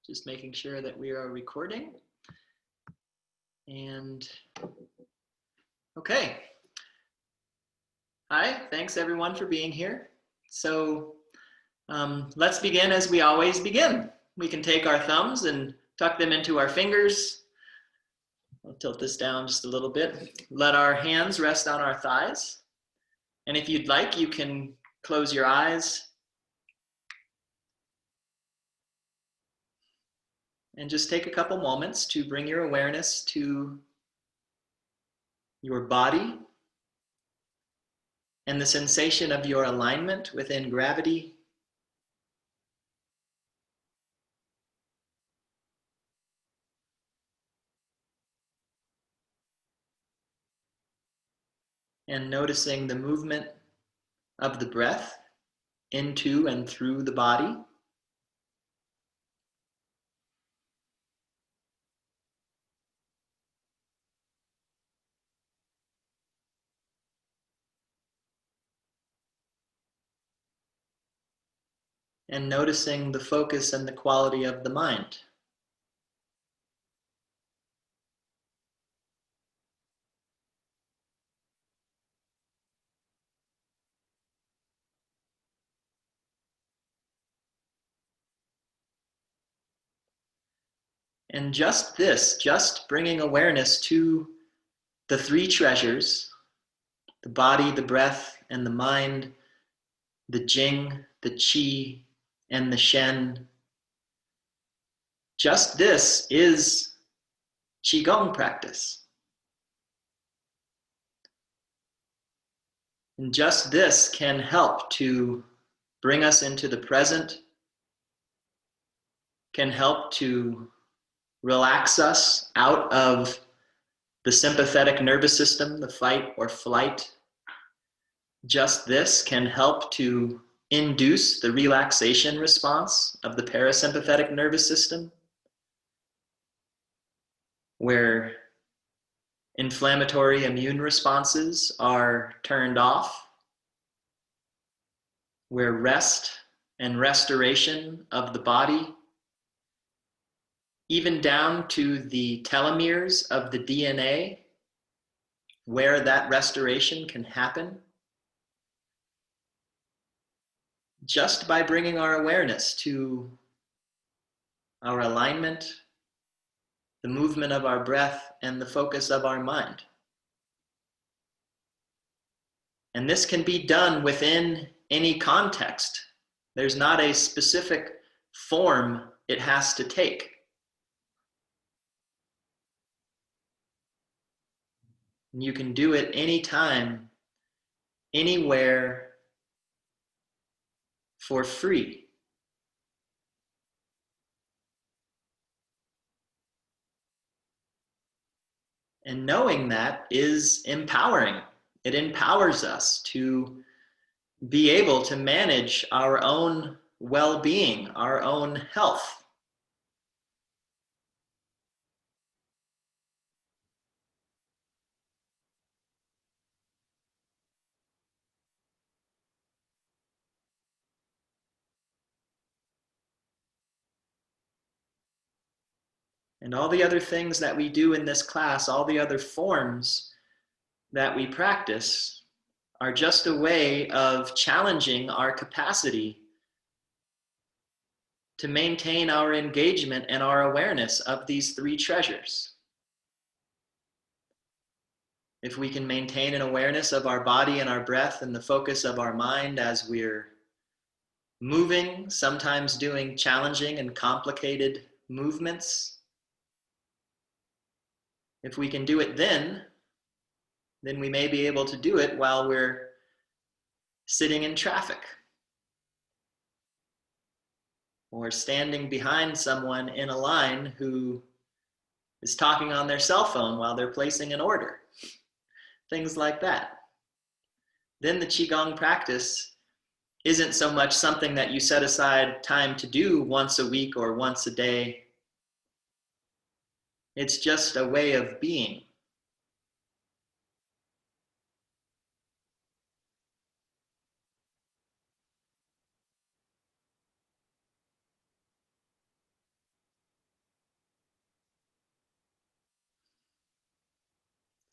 Just making sure that we are recording. And okay. Hi, thanks everyone for being here. So let's begin as we always begin. We can take our thumbs and tuck them into our fingers. I'll tilt this down just a little bit. Let our hands rest on our thighs. And if you'd like, you can close your eyes and just take a couple moments to bring your awareness to your body and the sensation of your alignment within gravity. And noticing the movement of the breath into and through the body. And noticing the focus and the quality of the mind. And just this, just bringing awareness to the three treasures, the body, the breath, and the mind, the Jing, the Qi, and the Shen. Just this is Qigong practice. And just this can help to bring us into the present, can help to relax us out of the sympathetic nervous system, the fight or flight. Just this can help to induce the relaxation response of the parasympathetic nervous system, where inflammatory immune responses are turned off, where rest and restoration of the body, even down to the telomeres of the DNA, where that restoration can happen, just by bringing our awareness to our alignment, the movement of our breath, and the focus of our mind. And this can be done within any context. There's not a specific form it has to take. And you can do it anytime, anywhere, for free. And knowing that is empowering. It empowers us to be able to manage our own well-being, our own health. And all the other things that we do in this class, all the other forms that we practice, are just a way of challenging our capacity to maintain our engagement and our awareness of these three treasures. If we can maintain an awareness of our body and our breath and the focus of our mind as we're moving, sometimes doing challenging and complicated movements, if we can do it then we may be able to do it while we're sitting in traffic or standing behind someone in a line who is talking on their cell phone while they're placing an order. Things like that. Then the Qigong practice isn't so much something that you set aside time to do once a week or once a day. It's just a way of being.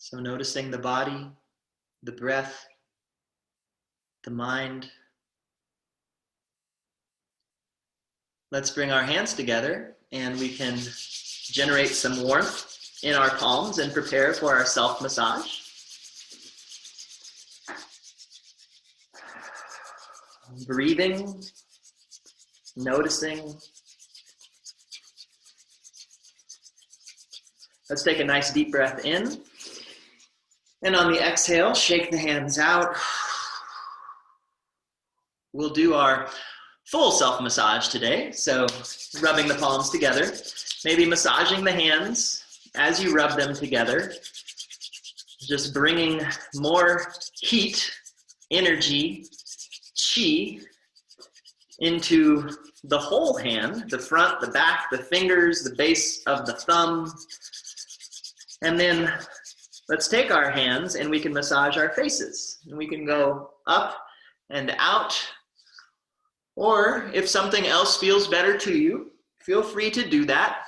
So noticing the body, the breath, the mind. Let's bring our hands together and we can generate some warmth in our palms and prepare for our self-massage. Breathing, noticing. Let's take a nice deep breath in. And on the exhale, shake the hands out. We'll do our full self-massage today. So rubbing the palms together, maybe massaging the hands as you rub them together, just bringing more heat, energy, qi into the whole hand, the front, the back, the fingers, the base of the thumb. And then let's take our hands and we can massage our faces. And we can go up and out. Or if something else feels better to you, feel free to do that.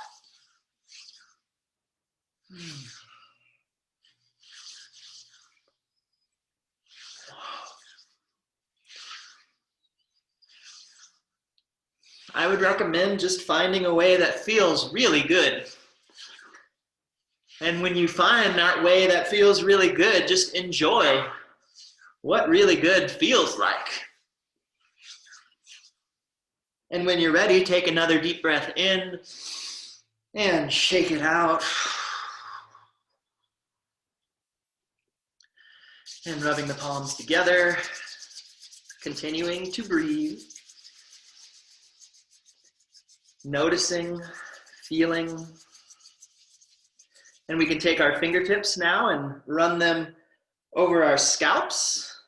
I would recommend just finding a way that feels really good. And when you find that way that feels really good, just enjoy what really good feels like. And when you're ready, take another deep breath in and shake it out. And rubbing the palms together, continuing to breathe. Noticing, feeling. And we can take our fingertips now and run them over our scalps.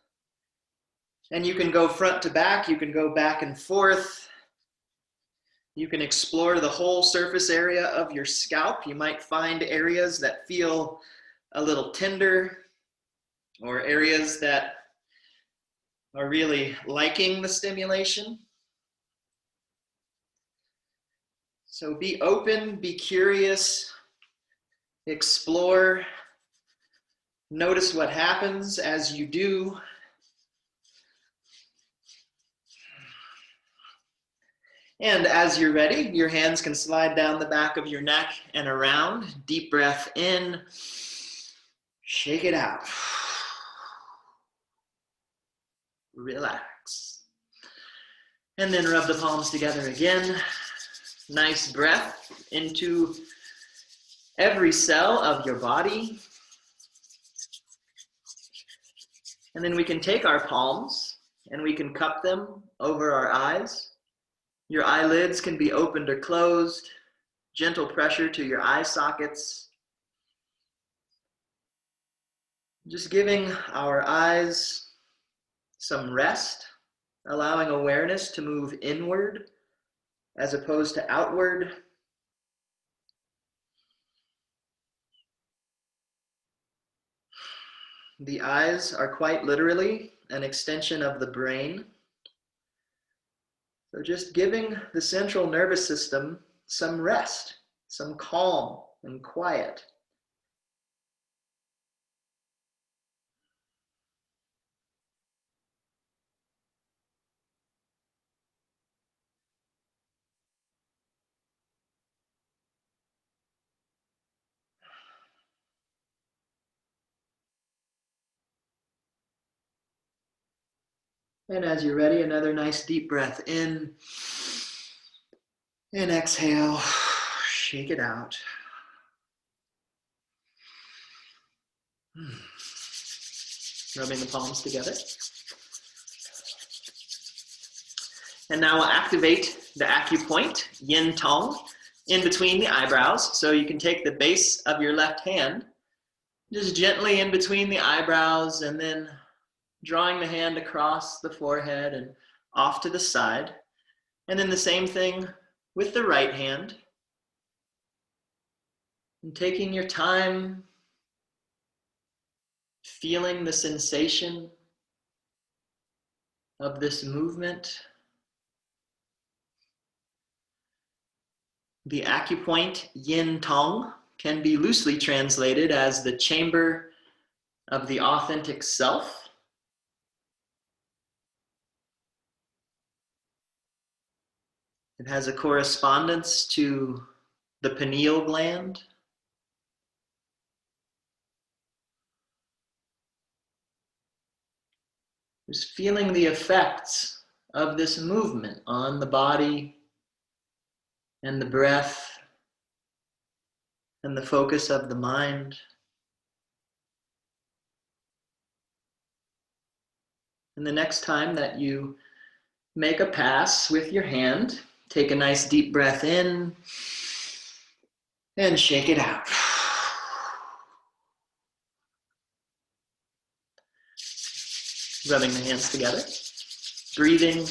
And you can go front to back, you can go back and forth. You can explore the whole surface area of your scalp. You might find areas that feel a little tender or areas that are really liking the stimulation. So be open, be curious, explore, notice what happens as you do. And as you're ready, your hands can slide down the back of your neck and around. Deep breath in, shake it out. Relax. And then rub the palms together again. Nice breath into every cell of your body. And then we can take our palms and we can cup them over our eyes. Your eyelids can be opened or closed. Gentle pressure to your eye sockets. Just giving our eyes some rest, allowing awareness to move inward as opposed to outward. The eyes are quite literally an extension of the brain. So just giving the central nervous system some rest, some calm and quiet. And as you're ready, another nice deep breath in and exhale, shake it out. Rubbing the palms together. And now we'll activate the acupoint, yin tong, in between the eyebrows. So you can take the base of your left hand, just gently in between the eyebrows, and then drawing the hand across the forehead and off to the side. And then the same thing with the right hand. And taking your time, feeling the sensation of this movement. The acupoint yin tong can be loosely translated as the chamber of the authentic self. It has a correspondence to the pineal gland. Just feeling the effects of this movement on the body and the breath and the focus of the mind. And the next time that you make a pass with your hand, take a nice deep breath in and shake it out. Rubbing the hands together, breathing.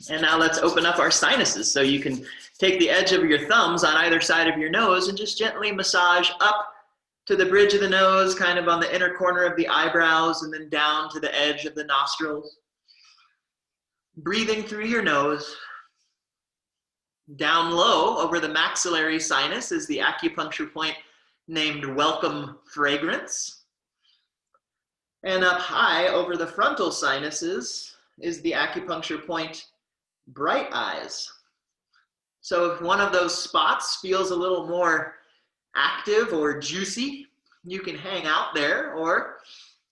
And now let's open up our sinuses. So you can take the edge of your thumbs on either side of your nose and just gently massage up to the bridge of the nose, kind of on the inner corner of the eyebrows, and then down to the edge of the nostrils. Breathing through your nose. Down low over the maxillary sinus is the acupuncture point named Welcome Fragrance. And up high over the frontal sinuses is the acupuncture point Bright Eyes. So if one of those spots feels a little more active or juicy, you can hang out there, or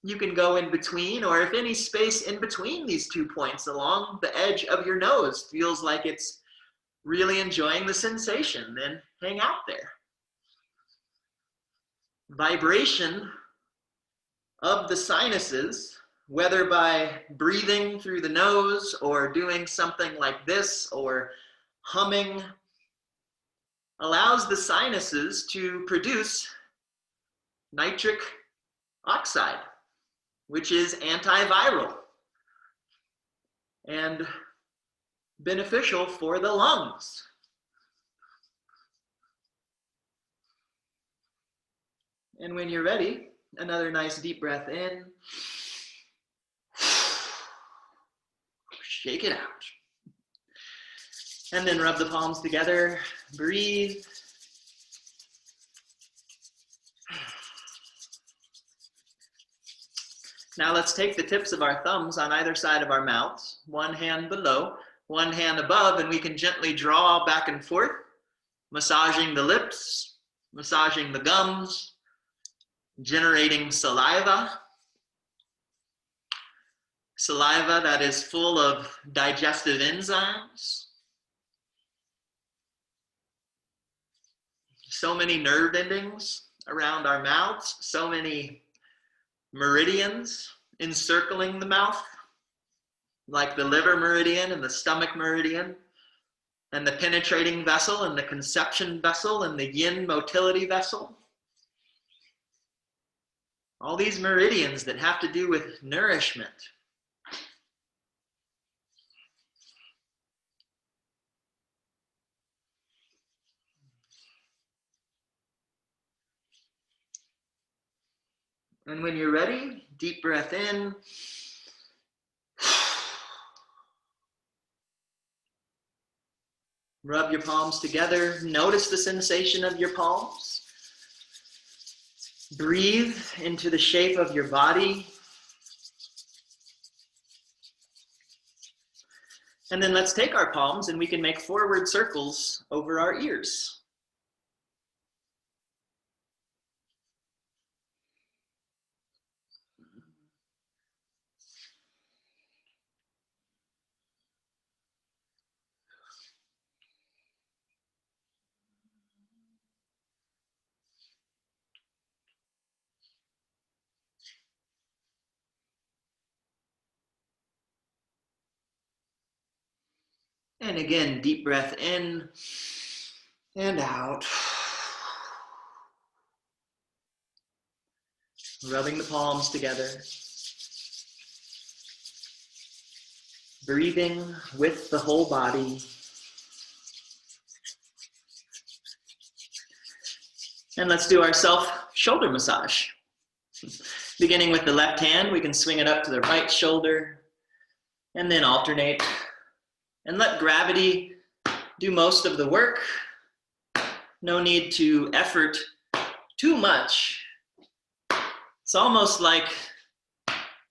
you can go in between, or if any space in between these 2 points along the edge of your nose feels like it's really enjoying the sensation, then hang out there. Vibration of the sinuses, whether by breathing through the nose or doing something like this or humming, allows the sinuses to produce nitric oxide, which is antiviral and beneficial for the lungs. And when you're ready, another nice deep breath in. Shake it out. And then rub the palms together, breathe. Now let's take the tips of our thumbs on either side of our mouths, one hand below, one hand above, and we can gently draw back and forth, massaging the lips, massaging the gums, generating saliva. Saliva that is full of digestive enzymes. So many nerve endings around our mouths, so many meridians encircling the mouth, like the liver meridian and the stomach meridian, and the penetrating vessel and the conception vessel and the yin motility vessel. All these meridians that have to do with nourishment. And when you're ready, deep breath in. Rub your palms together. Notice the sensation of your palms. Breathe into the shape of your body. And then let's take our palms and we can make forward circles over our ears. And again, deep breath in and out. Rubbing the palms together. Breathing with the whole body. And let's do our self-shoulder massage. Beginning with the left hand, we can swing it up to the right shoulder and then alternate. And let gravity do most of the work. no need to effort too much. It's almost like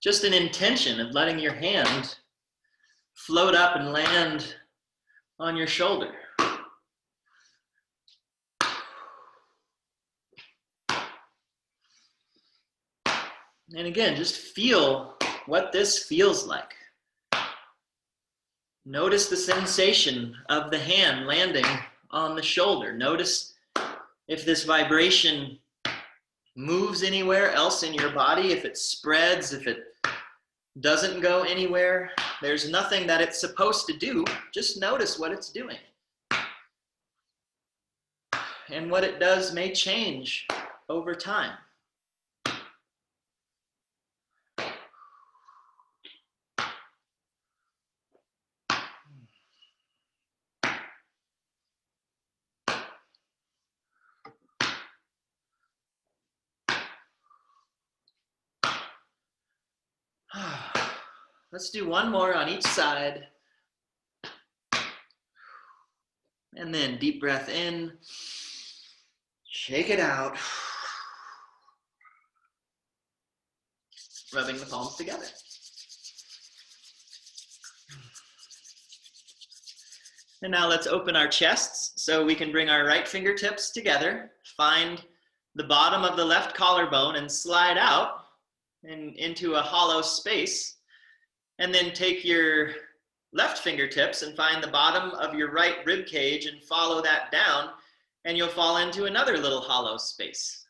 just an intention of letting your hand float up and land on your shoulder. And again, just feel what this feels like. Notice the sensation of the hand landing on the shoulder. Notice if this vibration moves anywhere else in your body, if it spreads, if it doesn't go anywhere. There's nothing that it's supposed to do. Just notice what it's doing. And what it does may change over time. Let's do one more on each side. And then deep breath in. Shake it out. Rubbing the palms together. And now let's open our chests so we can bring our right fingertips together. Find the bottom of the left collarbone and slide out and into a hollow space. And then take your left fingertips and find the bottom of your right rib cage and follow that down, and you'll fall into another little hollow space.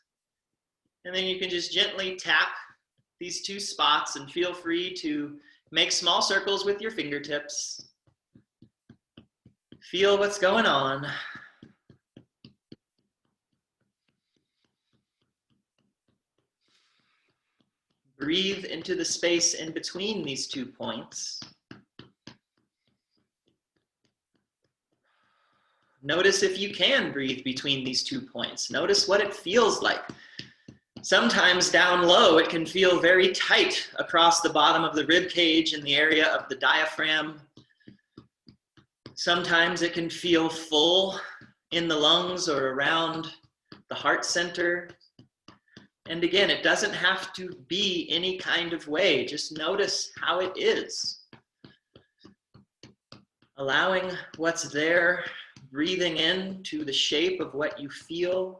And then you can just gently tap these two spots and feel free to make small circles with your fingertips. Feel what's going on. Breathe into the space in between these 2 points. Notice if you can breathe between these 2 points. Notice what it feels like. Sometimes down low, it can feel very tight across the bottom of the rib cage in the area of the diaphragm. Sometimes it can feel full in the lungs or around the heart center. And again, it doesn't have to be any kind of way. Just notice how it is. Allowing what's there, breathing into the shape of what you feel.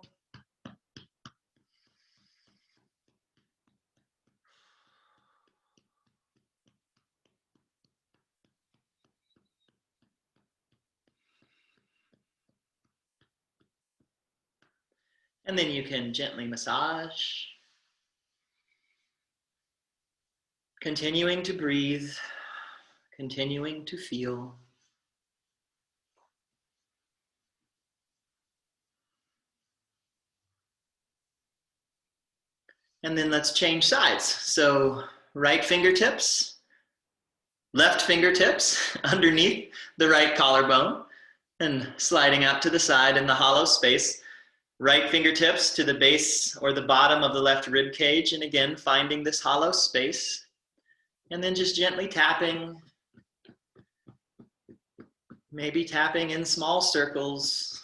And then you can gently massage. Continuing to breathe, continuing to feel. And then let's change sides. So right fingertips, left fingertips underneath the right collarbone and sliding out to the side in the hollow space. Right fingertips to the base or the bottom of the left rib cage, and again, finding this hollow space. And then just gently tapping, maybe tapping in small circles.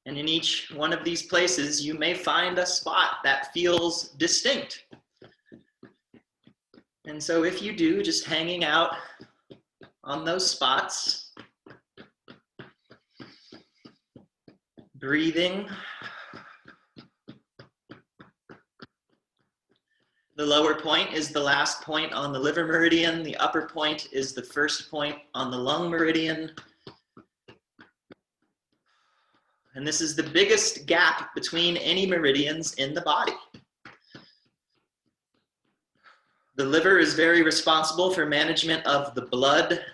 And in each one of these places, you may find a spot that feels distinct. And so if you do, just hanging out on those spots, breathing. The lower point is the last point on the liver meridian. The upper point is the first point on the lung meridian. And this is the biggest gap between any meridians in the body. The liver is very responsible for management of the blood.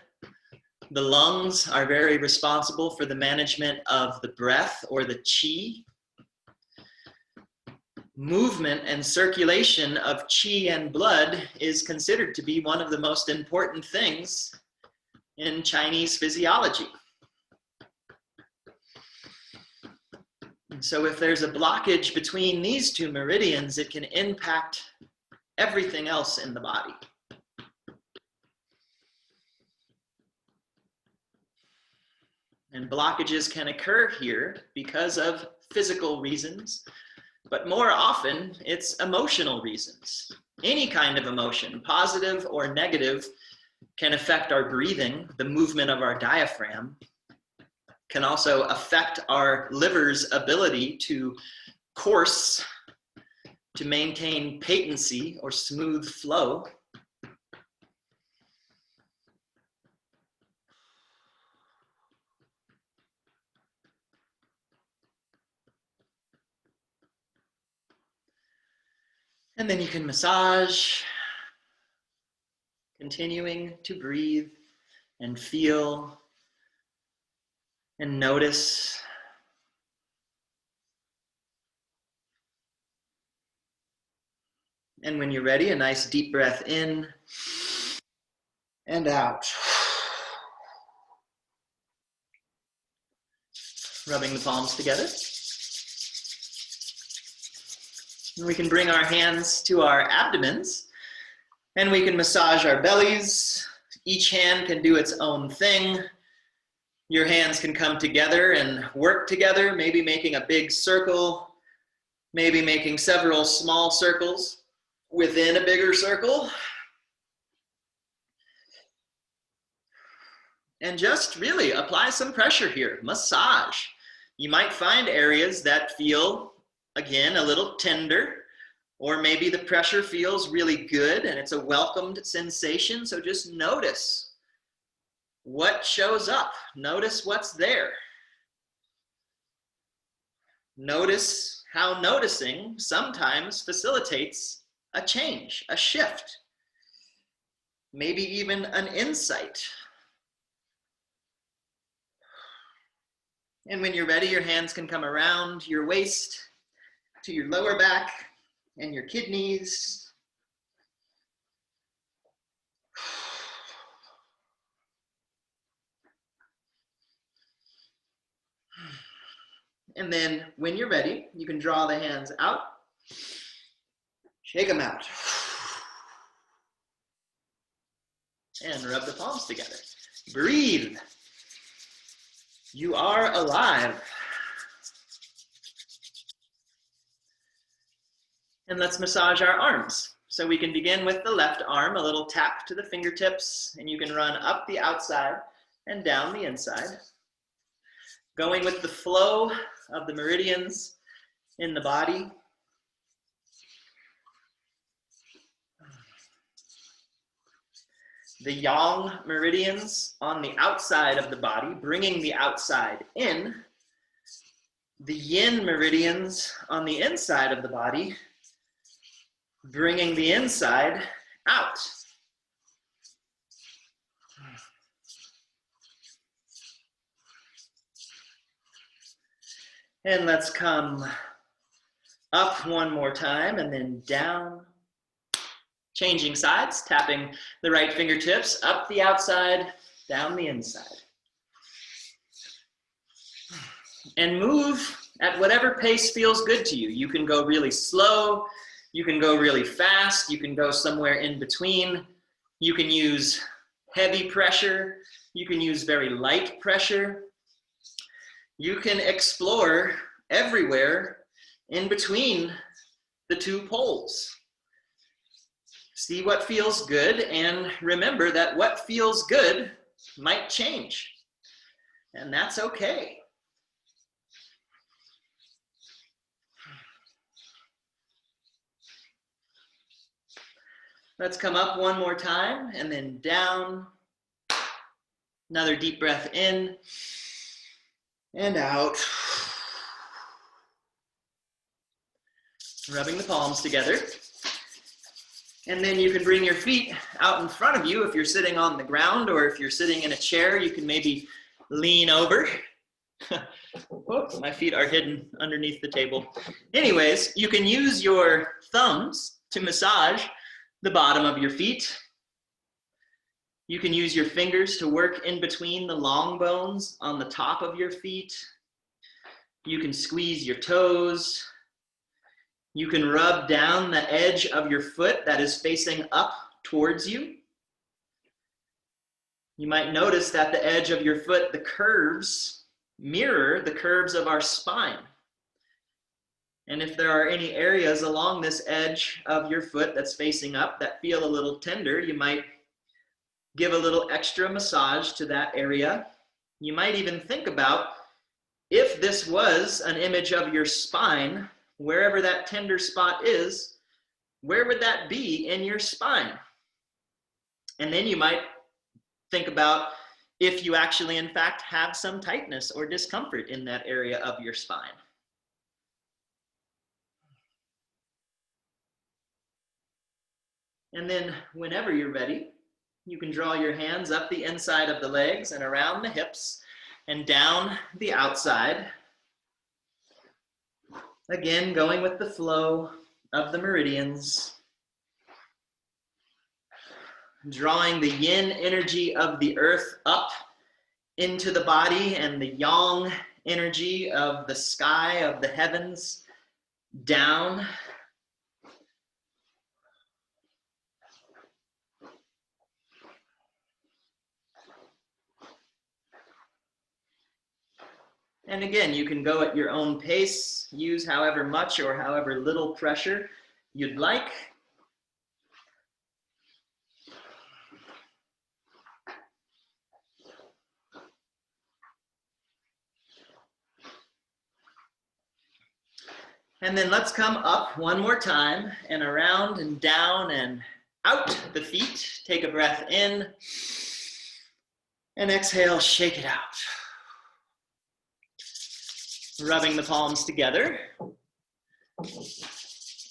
The lungs are very responsible for the management of the breath or the qi. Movement and circulation of qi and blood is considered to be one of the most important things in Chinese physiology. And so if there's a blockage between these two meridians, it can impact everything else in the body. And blockages can occur here because of physical reasons, but more often it's emotional reasons. Any kind of emotion, positive or negative, can affect our breathing. The movement of our diaphragm can also affect our liver's ability to course, to maintain patency or smooth flow. And then you can massage, continuing to breathe and feel and notice. And when you're ready, a nice deep breath in and out. Rubbing the palms together. And we can bring our hands to our abdomens and we can massage our bellies. Each hand can do its own thing. Your hands can come together and work together, maybe making a big circle, maybe making several small circles within a bigger circle. And just really apply some pressure here, massage. You might find areas that feel, again, a little tender, or maybe the pressure feels really good and it's a welcomed sensation. So just notice what shows up. Notice what's there. Notice how noticing sometimes facilitates a change, a shift, maybe even an insight. And when you're ready, your hands can come around your waist to your lower back and your kidneys. And then when you're ready, you can draw the hands out, shake them out, and rub the palms together. Breathe. You are alive. And let's massage our arms. So we can begin with the left arm, a little tap to the fingertips, and you can run up the outside and down the inside. Going with the flow of the meridians in the body. The yang meridians on the outside of the body, bringing the outside in. The yin meridians on the inside of the body, bringing the inside out. And let's come up one more time and then down. Changing sides, tapping the right fingertips up the outside, down the inside. And move at whatever pace feels good to you. You can go really slow, you can go really fast, you can go somewhere in between. You can use heavy pressure, you can use very light pressure. You can explore everywhere in between the two poles. See what feels good, and remember that what feels good might change, and that's okay. Let's come up one more time and then down. Another deep breath in and out. Rubbing the palms together. And then you can bring your feet out in front of you if you're sitting on the ground, or if you're sitting in a chair, you can maybe lean over. Oops, my feet are hidden underneath the table. Anyways, you can use your thumbs to massage the bottom of your feet. You can use your fingers to work in between the long bones on the top of your feet. You can squeeze your toes. You can rub down the edge of your foot that is facing up towards you. You might notice that the edge of your foot, the curves mirror the curves of our spine. And if there are any areas along this edge of your foot that's facing up that feel a little tender, you might give a little extra massage to that area. You might even think about, if this was an image of your spine, wherever that tender spot is, where would that be in your spine? And then you might think about if you actually, in fact, have some tightness or discomfort in that area of your spine. And then whenever you're ready, you can draw your hands up the inside of the legs and around the hips and down the outside. Again, going with the flow of the meridians. Drawing the yin energy of the earth up into the body and the yang energy of the sky, of the heavens, down. And again, you can go at your own pace, use however much or however little pressure you'd like. And then let's come up one more time and around and down and out the feet. Take a breath in and exhale, shake it out. Rubbing the palms together.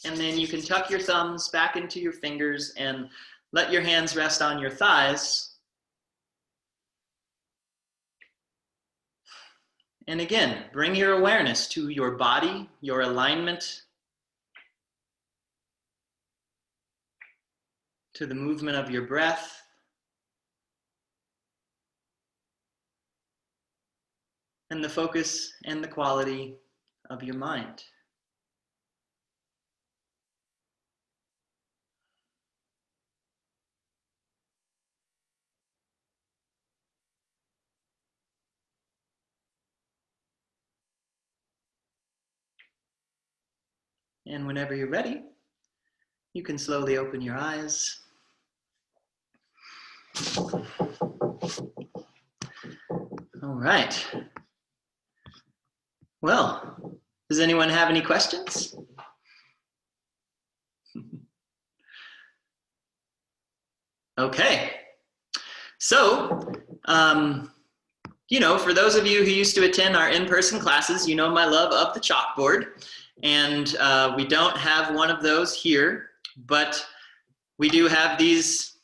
And then you can tuck your thumbs back into your fingers and let your hands rest on your thighs. And again, bring your awareness to your body, your alignment, to the movement of your breath. And the focus and the quality of your mind. And whenever you're ready, you can slowly open your eyes. All right. Well, does anyone have any questions? Okay. So, for those of you who used to attend our in-person classes, you know my love of the chalkboard. And we don't have one of those here, but we do have these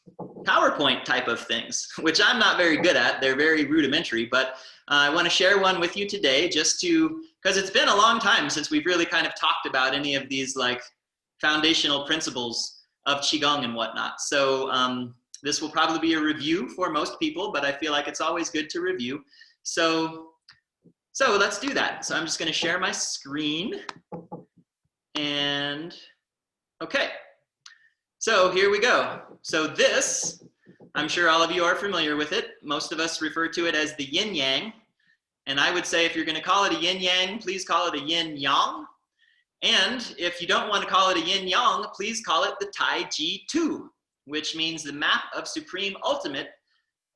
PowerPoint type of things, which I'm not very good at. They're very rudimentary, but I want to share one with you today just because it's been a long time since we've really kind of talked about any of these like foundational principles of Qigong and whatnot. So this will probably be a review for most people, but I feel like it's always good to review. So let's do that. So I'm just going to share my screen. And okay. So here we go. So this, I'm sure all of you are familiar with it. Most of us refer to it as the yin yang. And I would say if you're going to call it a yin yang, please call it a yin yang. And if you don't want to call it a yin yang, please call it the Tai Chi 2, which means the map of supreme ultimate,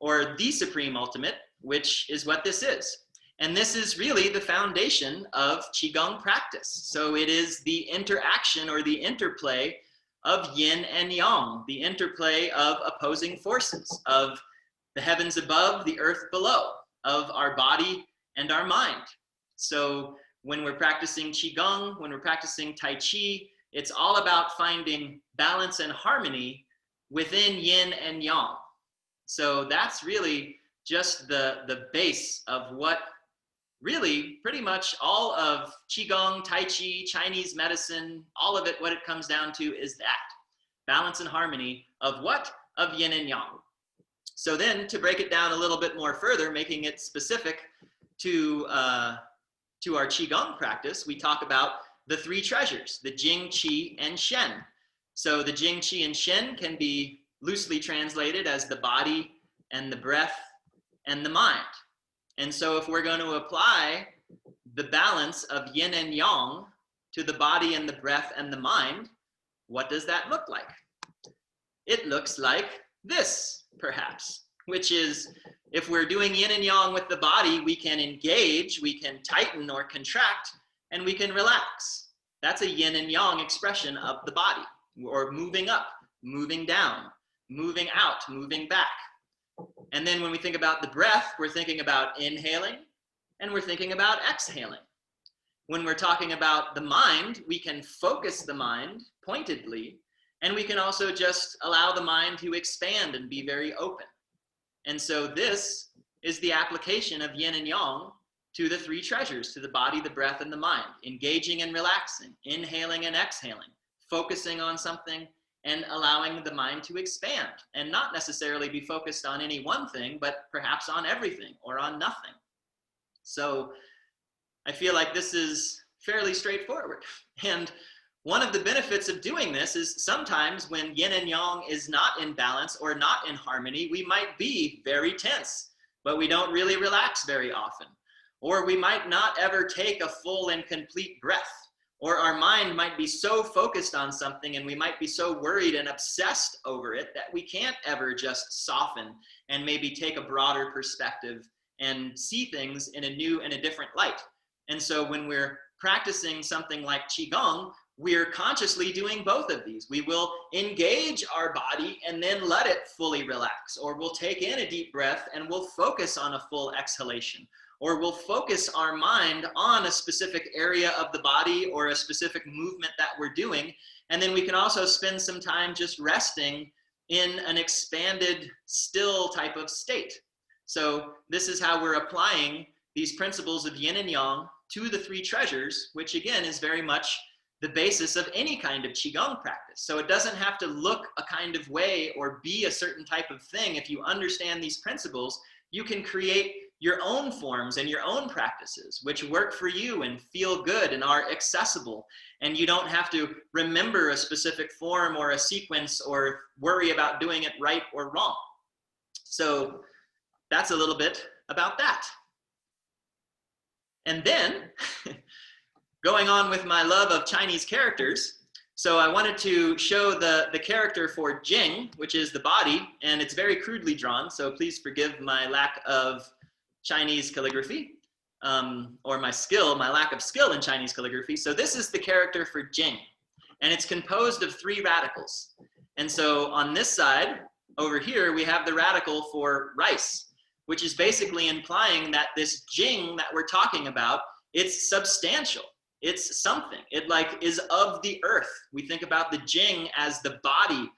or the supreme ultimate, which is what this is. And this is really the foundation of Qigong practice. So it is the interaction or the interplay of yin and yang, the interplay of opposing forces, of the heavens above, the earth below, of our body and our mind. So when we're practicing Qigong, when we're practicing Tai Chi, it's all about finding balance and harmony within yin and yang. So that's really just the base of what really pretty much all of Qigong, Tai Chi, Chinese medicine, all of it, what it comes down to is that balance and harmony of what? Of yin and yang. So then to break it down a little bit more further, making it specific to our Qigong practice, we talk about the three treasures, the Jing, Qi, and Shen. So the Jing, Qi, and Shen can be loosely translated as the body and the breath and the mind. And so if we're going to apply the balance of yin and yang to the body and the breath and the mind, what does that look like? It looks like this, perhaps, which is, if we're doing yin and yang with the body, we can engage, we can tighten or contract, and we can relax. That's a yin and yang expression of the body, or moving up, moving down, moving out, moving back. And then when we think about the breath, we're thinking about inhaling and we're thinking about exhaling. When we're talking about the mind, we can focus the mind pointedly, and we can also just allow the mind to expand and be very open. And so this is the application of yin and yang to the three treasures, to the body, the breath, and the mind, engaging and relaxing, inhaling and exhaling, focusing on something, and allowing the mind to expand and not necessarily be focused on any one thing, but perhaps on everything or on nothing. So I feel like this is fairly straightforward. And one of the benefits of doing this is sometimes when yin and yang is not in balance or not in harmony, we might be very tense, but we don't really relax very often. Or we might not ever take a full and complete breath. Or our mind might be so focused on something and we might be so worried and obsessed over it that we can't ever just soften and maybe take a broader perspective and see things in a new and a different light. And so when we're practicing something like Qigong, we're consciously doing both of these. We will engage our body and then let it fully relax, or we'll take in a deep breath and we'll focus on a full exhalation. Or we'll focus our mind on a specific area of the body or a specific movement that we're doing. And then we can also spend some time just resting in an expanded, still type of state. So this is how we're applying these principles of yin and yang to the three treasures, which again is very much the basis of any kind of Qigong practice. So it doesn't have to look a kind of way or be a certain type of thing. If you understand these principles, you can create your own forms and your own practices, which work for you and feel good and are accessible. And you don't have to remember a specific form or a sequence or worry about doing it right or wrong. So that's a little bit about that. And then going on with my love of Chinese characters, so I wanted to show the character for Jing, which is the body, and it's very crudely drawn, so please forgive my lack of Chinese calligraphy, or my lack of skill in Chinese calligraphy. So this is the character for Jing, and it's composed of three radicals. And so on this side, over here, we have the radical for rice, which is basically implying that this Jing that we're talking about, it's substantial. It's something. It like is of the earth. We think about the Jing as the body.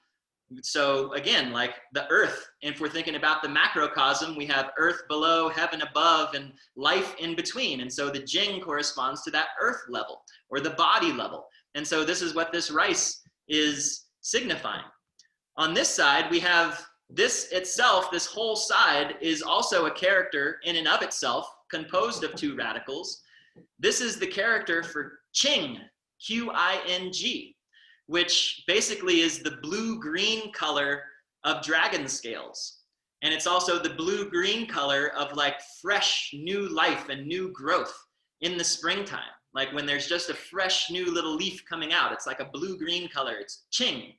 So again, like the earth, if we're thinking about the macrocosm, we have earth below, heaven above, and life in between. And so the Jing corresponds to that earth level or the body level. And so this is what this rice is signifying. On this side, we have this itself, this whole side is also a character in and of itself, composed of two radicals. This is the character for Qing, Q-I-N-G, which basically is the blue-green color of dragon scales. And it's also the blue-green color of like fresh new life and new growth in the springtime. Like when there's just a fresh new little leaf coming out, it's like a blue-green color, it's Qing.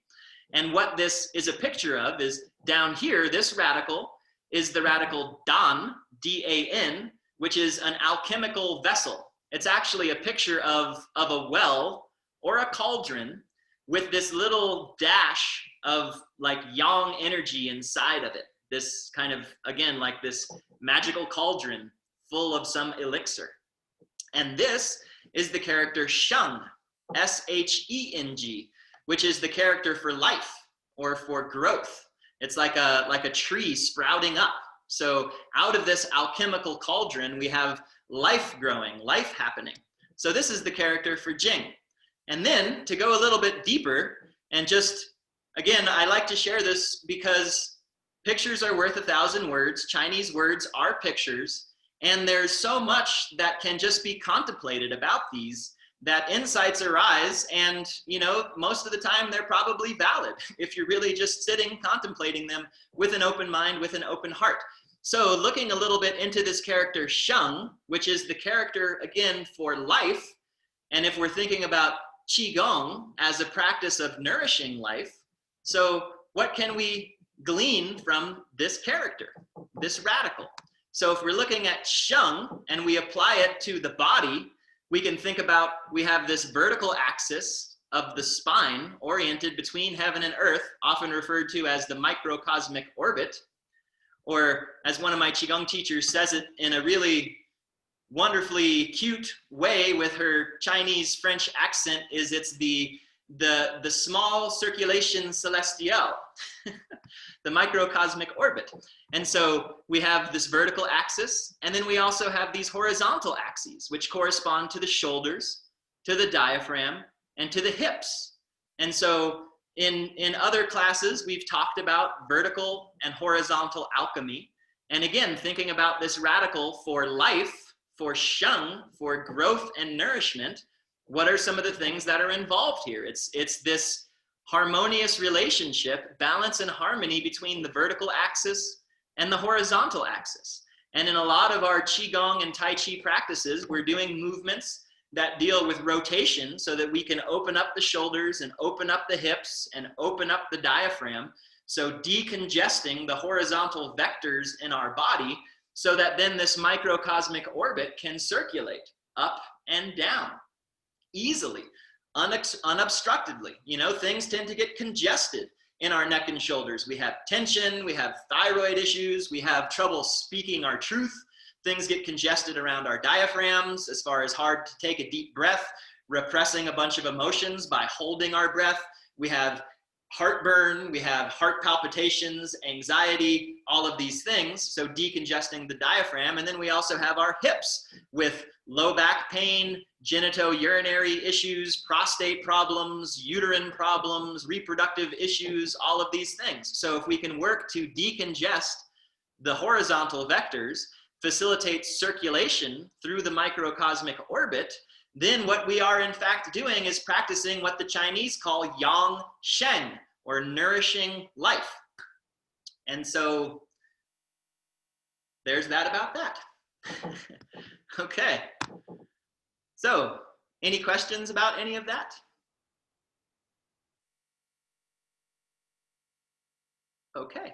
And what this is a picture of is down here, this radical is the radical Dan, D-A-N, which is an alchemical vessel. It's actually a picture of a well or a cauldron with this little dash of like yang energy inside of it. This kind of, again, like this magical cauldron full of some elixir. And this is the character Sheng, S-H-E-N-G, which is the character for life or for growth. It's like a tree sprouting up. So out of this alchemical cauldron, we have life growing, life happening. So this is the character for Jing. And then to go a little bit deeper and just, again, I like to share this because pictures are worth 1,000 words. Chinese words are pictures. And there's so much that can just be contemplated about these, that insights arise, and you know, most of the time they're probably valid if you're really just sitting contemplating them with an open mind, with an open heart. So looking a little bit into this character Sheng, which is the character, again, for life, and if we're thinking about Qigong as a practice of nourishing life, so what can we glean from this character, this radical? So if we're looking at Sheng and we apply it to the body, we can think about, we have this vertical axis of the spine oriented between heaven and earth, often referred to as the microcosmic orbit, or as one of my Qigong teachers says it in a really wonderfully cute way with her Chinese French accent, is it's the small circulation celestiale, the microcosmic orbit. And so we have this vertical axis, and then we also have these horizontal axes, which correspond to the shoulders, to the diaphragm, and to the hips. And so in other classes, we've talked about vertical and horizontal alchemy. And again, thinking about this radical for life, for Sheng, for growth and nourishment, what are some of the things that are involved here? It's this harmonious relationship, balance and harmony between the vertical axis and the horizontal axis. And in a lot of our Qigong and Tai Chi practices, we're doing movements that deal with rotation so that we can open up the shoulders and open up the hips and open up the diaphragm. So decongesting the horizontal vectors in our body so that then this microcosmic orbit can circulate up and down easily, unobstructedly. You know, things tend to get congested in our neck and shoulders. We have tension, we have thyroid issues, we have trouble speaking our truth. Things get congested around our diaphragms as far as hard to take a deep breath, repressing a bunch of emotions by holding our breath. We have heartburn, we have heart palpitations, anxiety, all of these things. So decongesting the diaphragm. And then we also have our hips with low back pain, genitourinary issues, prostate problems, uterine problems, reproductive issues, all of these things. So if we can work to decongest the horizontal vectors, facilitate circulation through the microcosmic orbit, then what we are in fact doing is practicing what the Chinese call yang sheng, or nourishing life. And so there's that about that. Okay. So any questions about any of that? Okay.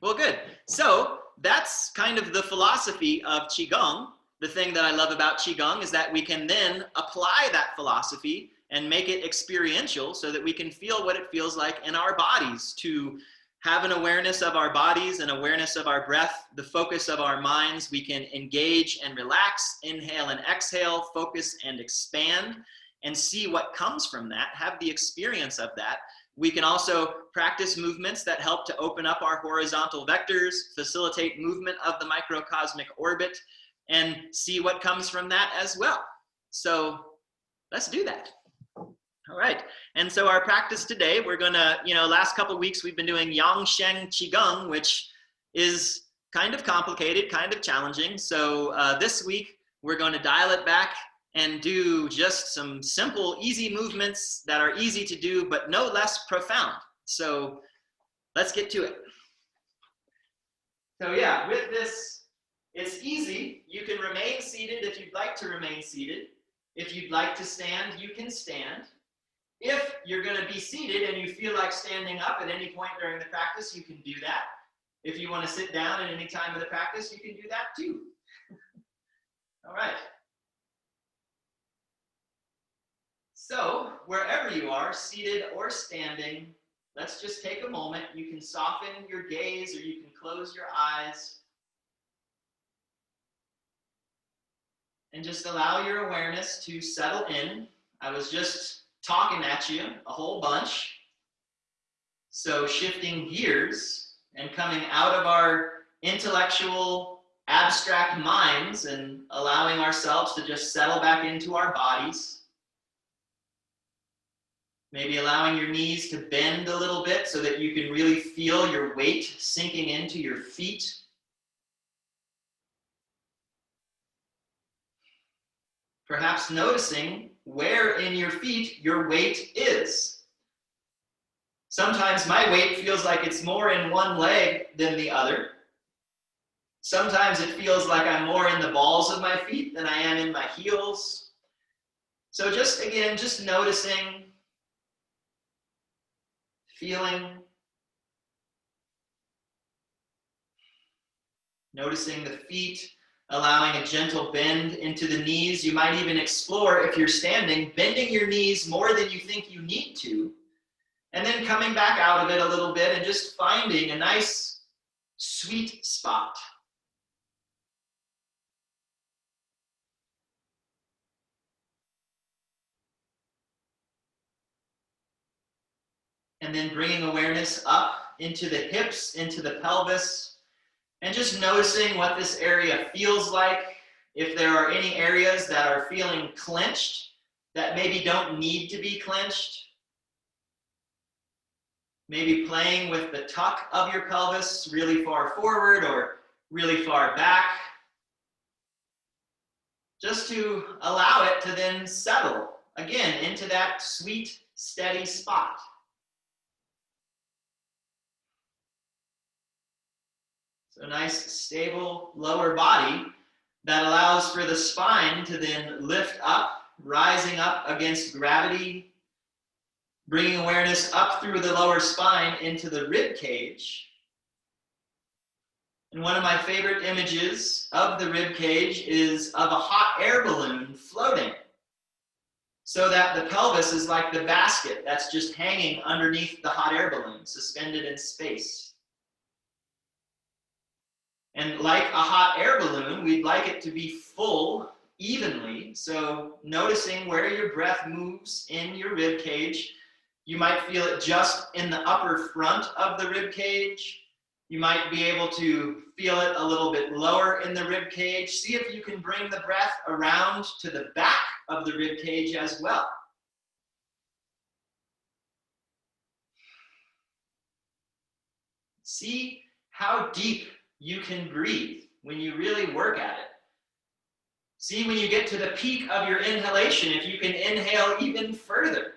Well, good. So that's kind of the philosophy of Qigong. The thing that I love about Qigong is that we can then apply that philosophy and make it experiential so that we can feel what it feels like in our bodies, to have an awareness of our bodies, an awareness of our breath, the focus of our minds. We can engage and relax, inhale and exhale, focus and expand, and see what comes from that, have the experience of that. We can also practice movements that help to open up our horizontal vectors, facilitate movement of the microcosmic orbit, and see what comes from that as well. So let's do that. All right. And so our practice today, we're going to, last couple of weeks we've been doing Yang Sheng Qigong, which is kind of complicated, kind of challenging. So this week we're going to dial it back and do just some simple, easy movements that are easy to do, but no less profound. So let's get to it. So yeah, with this, it's easy. You can remain seated if you'd like to remain seated. If you'd like to stand, you can stand. If you're going to be seated and you feel like standing up at any point during the practice, you can do that. If you want to sit down at any time of the practice, you can do that too. All right. So wherever you are, seated or standing, let's just take a moment. You can soften your gaze or you can close your eyes. And just allow your awareness to settle in. I was just talking at you a whole bunch. So shifting gears and coming out of our intellectual, abstract minds and allowing ourselves to just settle back into our bodies. Maybe allowing your knees to bend a little bit so that you can really feel your weight sinking into your feet. Perhaps noticing where in your feet your weight is. Sometimes my weight feels like it's more in one leg than the other. Sometimes it feels like I'm more in the balls of my feet than I am in my heels. So just again, just noticing, feeling, noticing the feet, allowing a gentle bend into the knees. You might even explore, if you're standing, bending your knees more than you think you need to, and then coming back out of it a little bit and just finding a nice, sweet spot. And then bringing awareness up into the hips, into the pelvis, and just noticing what this area feels like. If there are any areas that are feeling clenched that maybe don't need to be clenched, maybe playing with the tuck of your pelvis really far forward or really far back, just to allow it to then settle again into that sweet, steady spot. So nice, stable lower body that allows for the spine to then lift up, rising up against gravity, bringing awareness up through the lower spine into the rib cage. And one of my favorite images of the rib cage is of a hot air balloon floating, so that the pelvis is like the basket that's just hanging underneath the hot air balloon, suspended in space. And like a hot air balloon, we'd like it to be full evenly. So noticing where your breath moves in your rib cage. You might feel it just in the upper front of the rib cage. You might be able to feel it a little bit lower in the rib cage. See if you can bring the breath around to the back of the rib cage as well. See how deep you can breathe when you really work at it. See when you get to the peak of your inhalation, if you can inhale even further.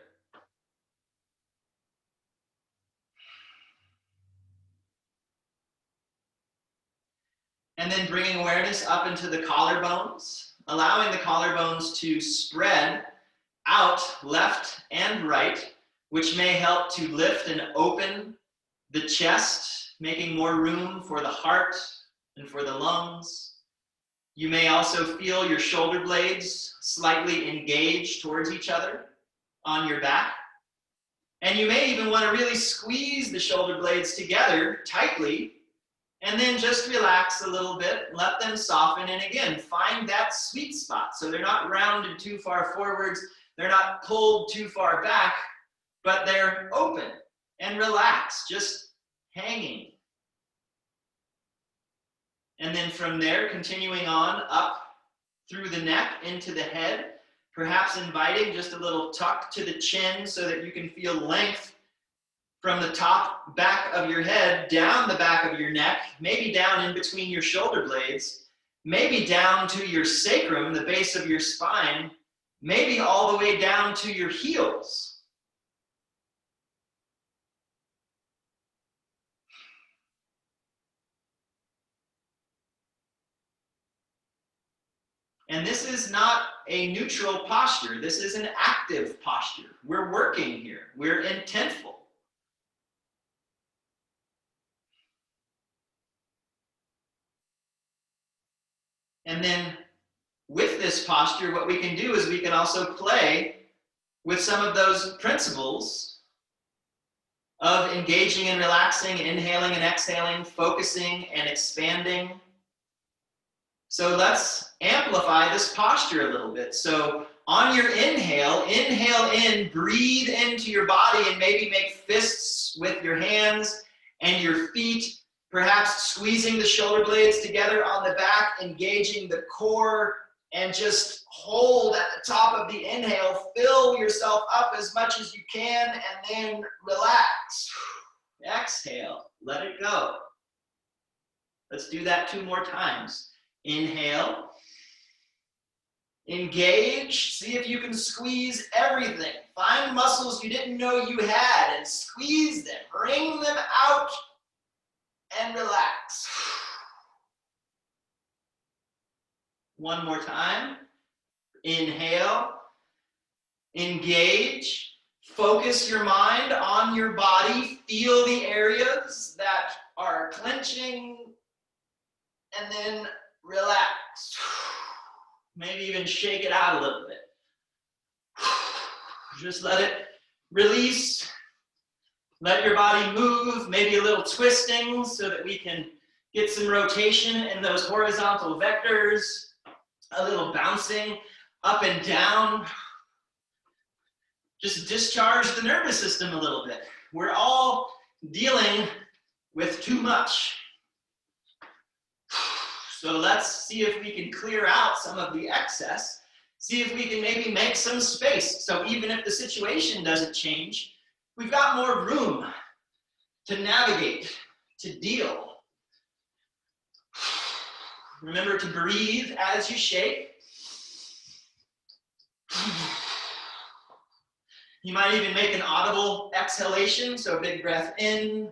And then bringing awareness up into the collarbones, allowing the collarbones to spread out left and right, which may help to lift and open the chest, making more room for the heart and for the lungs. You may also feel your shoulder blades slightly engaged towards each other on your back. And you may even want to really squeeze the shoulder blades together tightly, and then just relax a little bit, let them soften, and again, find that sweet spot. So they're not rounded too far forwards, they're not pulled too far back, but they're open and relaxed, just hanging. And then from there, continuing on up through the neck into the head, perhaps inviting just a little tuck to the chin so that you can feel length from the top back of your head, down the back of your neck, maybe down in between your shoulder blades, maybe down to your sacrum, the base of your spine, maybe all the way down to your heels. And this is not a neutral posture. This is an active posture. We're working here. We're intentful. And then with this posture, what we can do is we can also play with some of those principles of engaging and relaxing, inhaling and exhaling, focusing and expanding. So let's amplify this posture a little bit. So on your inhale, inhale in, breathe into your body, and maybe make fists with your hands and your feet, perhaps squeezing the shoulder blades together on the back, engaging the core, and just hold at the top of the inhale. Fill yourself up as much as you can, and then relax. Exhale, let it go. Let's do that 2 more times. Inhale, engage, see if you can squeeze everything. Find muscles you didn't know you had and squeeze them, bring them out and relax. One more time. Inhale, engage, focus your mind on your body, feel the areas that are clenching, and then relax. Maybe even shake it out a little bit. Just let it release. Let your body move, maybe a little twisting so that we can get some rotation in those horizontal vectors, a little bouncing up and down. Just discharge the nervous system a little bit. We're all dealing with too much. So let's see if we can clear out some of the excess. See if we can maybe make some space. So even if the situation doesn't change, we've got more room to navigate, to deal. Remember to breathe as you shake. You might even make an audible exhalation, so a big breath in,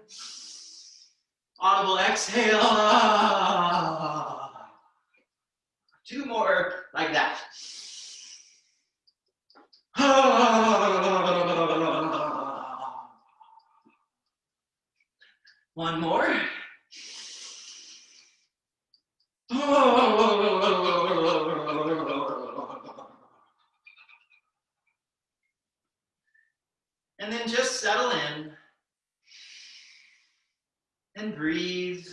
audible exhale. Two more like that. One more. And then just settle in and breathe.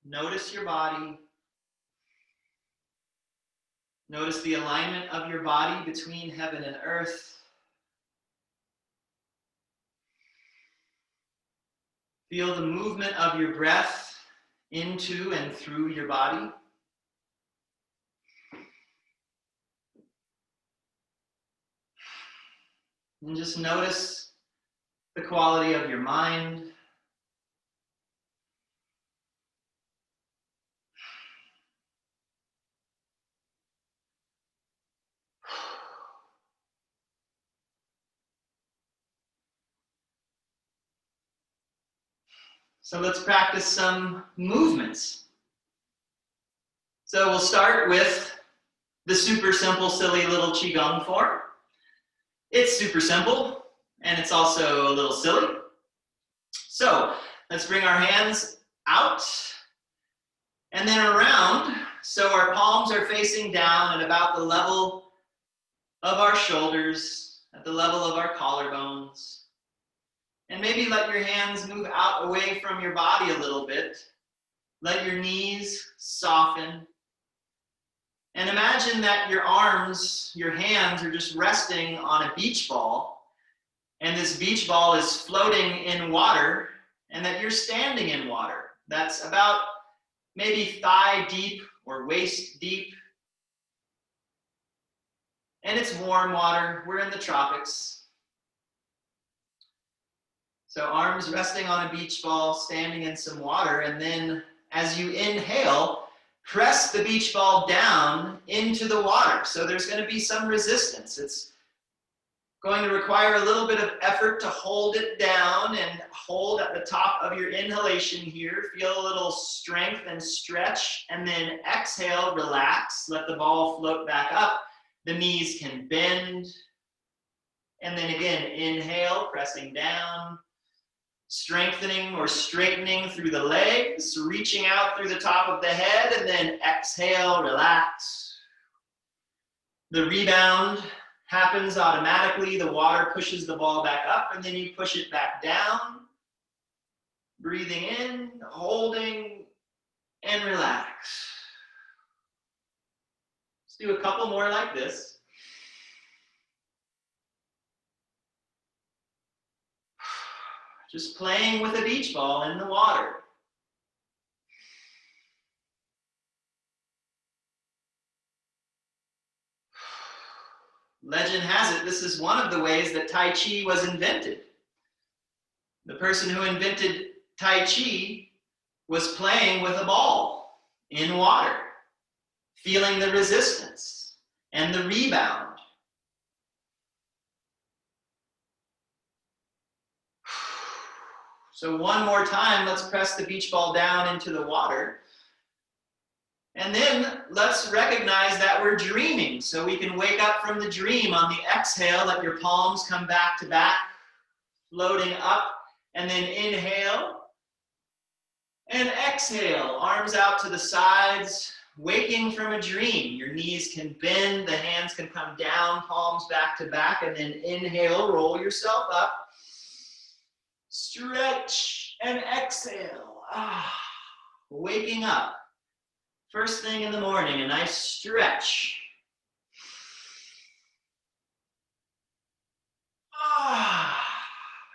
Notice your body. Notice the alignment of your body between heaven and earth. Feel the movement of your breath into and through your body. And just notice the quality of your mind. So let's practice some movements. So we'll start with the super simple, silly little Qigong form. It's super simple, and it's also a little silly. So let's bring our hands out and then around. So our palms are facing down at about the level of our shoulders, at the level of our collarbones. And maybe let your hands move out away from your body a little bit. Let your knees soften. And imagine that your arms, your hands are just resting on a beach ball. And this beach ball is floating in water, and that you're standing in water. That's about maybe thigh deep or waist deep. And it's warm water. We're in the tropics. So arms resting on a beach ball, standing in some water, and then as you inhale, press the beach ball down into the water. So there's going to be some resistance. It's going to require a little bit of effort to hold it down and hold at the top of your inhalation here. Feel a little strength and stretch, and then exhale, relax, let the ball float back up. The knees can bend. And then again, inhale, pressing down. Strengthening or straightening through the legs, reaching out through the top of the head, and then exhale, relax. The rebound happens automatically. The water pushes the ball back up, and then you push it back down. Breathing in, holding, and relax. Let's do a couple more like this. Just playing with a beach ball in the water. Legend has it, this is one of the ways that Tai Chi was invented. The person who invented Tai Chi was playing with a ball in water, feeling the resistance and the rebound. So one more time, let's press the beach ball down into the water. And then let's recognize that we're dreaming. So we can wake up from the dream. On the exhale, let your palms come back to back, floating up. And then inhale and exhale. Arms out to the sides, waking from a dream. Your knees can bend, the hands can come down, palms back to back. And then inhale, roll yourself up. Stretch and exhale. Waking up. First thing in the morning, a nice stretch.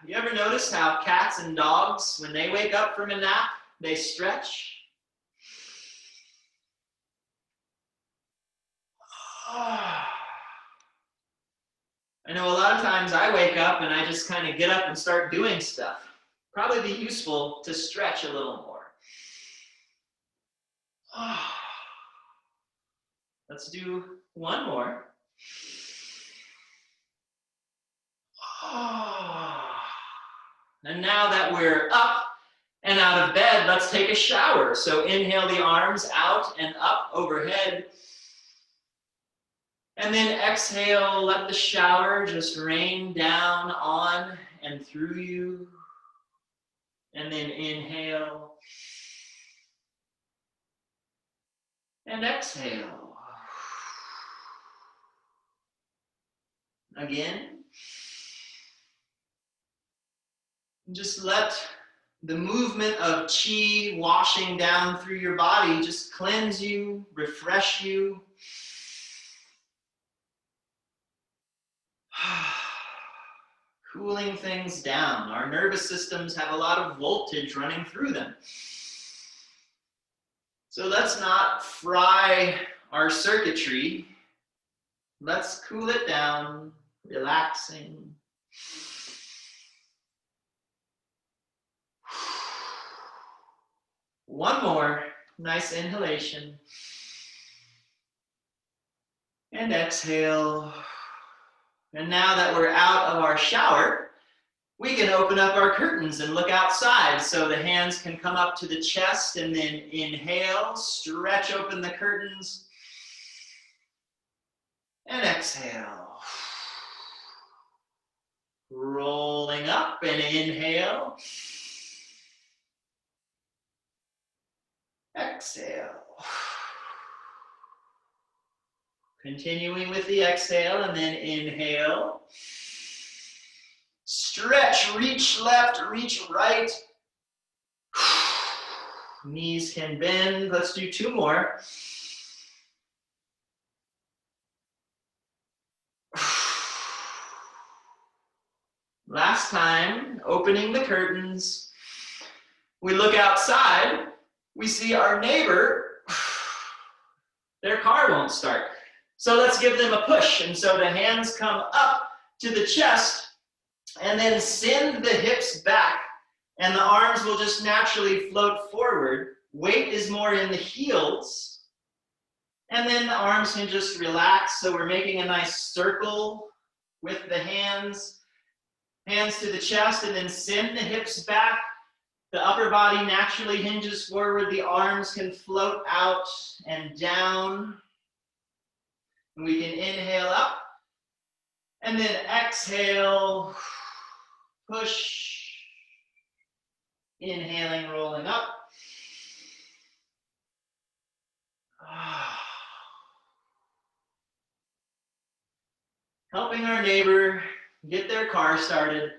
You ever notice how cats and dogs, when they wake up from a nap, they stretch? I know a lot of times I wake up and I just kind of get up and start doing stuff. Probably be useful to stretch a little more. Let's do one more. And now that we're up and out of bed, let's take a shower. So inhale the arms out and up overhead. And then exhale, let the shower just rain down on and through you. And then inhale. And exhale. Again. Just let the movement of qi washing down through your body just cleanse you, refresh you. Cooling things down. Our nervous systems have a lot of voltage running through them. So let's not fry our circuitry. Let's cool it down, relaxing. One more nice inhalation. And exhale. And now that we're out of our shower, we can open up our curtains and look outside. So the hands can come up to the chest and then inhale, stretch open the curtains. And exhale. Rolling up and inhale. Exhale. Continuing with the exhale and then inhale. Stretch, reach left, reach right. Knees can bend. Let's do two more. Last time, opening the curtains. We look outside. We see our neighbor. Their car won't start. So let's give them a push. And so the hands come up to the chest and then send the hips back. And the arms will just naturally float forward. Weight is more in the heels. And then the arms can just relax. So we're making a nice circle with the hands. Hands to the chest and then send the hips back. The upper body naturally hinges forward. The arms can float out and down. And we can inhale up. And then exhale. Push. Inhaling, rolling up. Helping our neighbor get their car started.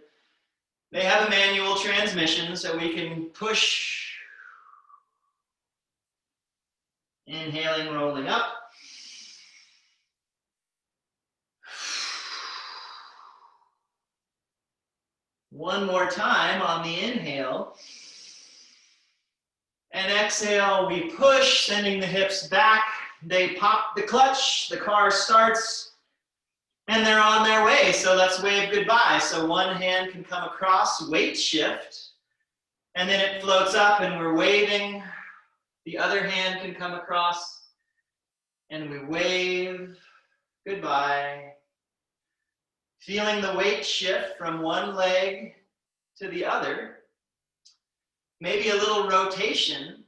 They have a manual transmission, so we can push. Inhaling, rolling up. One more time on the inhale. And exhale, we push, sending the hips back. They pop the clutch, the car starts, and they're on their way. So let's wave goodbye. So one hand can come across, weight shift, and then it floats up and we're waving. The other hand can come across, and we wave goodbye. Feeling the weight shift from one leg to the other. Maybe a little rotation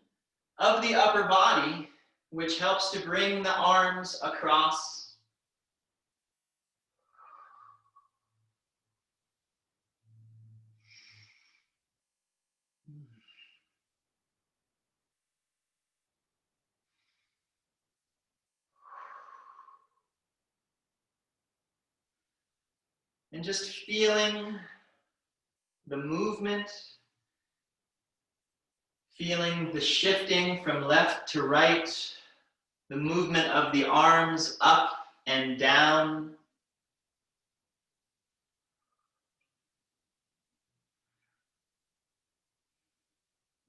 of the upper body which helps to bring the arms across. And just feeling the movement, feeling the shifting from left to right, the movement of the arms up and down.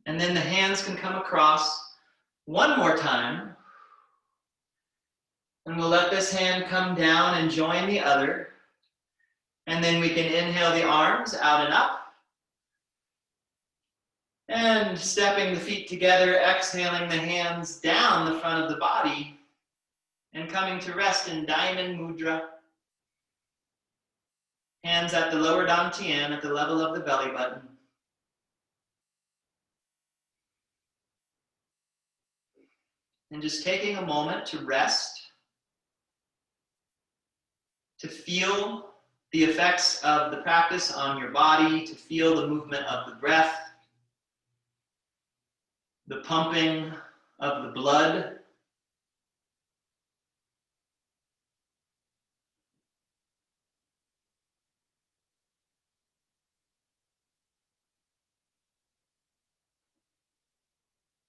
And then the hands can come across one more time. And we'll let this hand come down and join the other. And then we can inhale the arms out and up. And stepping the feet together, exhaling the hands down the front of the body. And coming to rest in Diamond Mudra. Hands at the lower dantian at the level of the belly button. And just taking a moment to rest, to feel the effects of the practice on your body, to feel the movement of the breath, the pumping of the blood.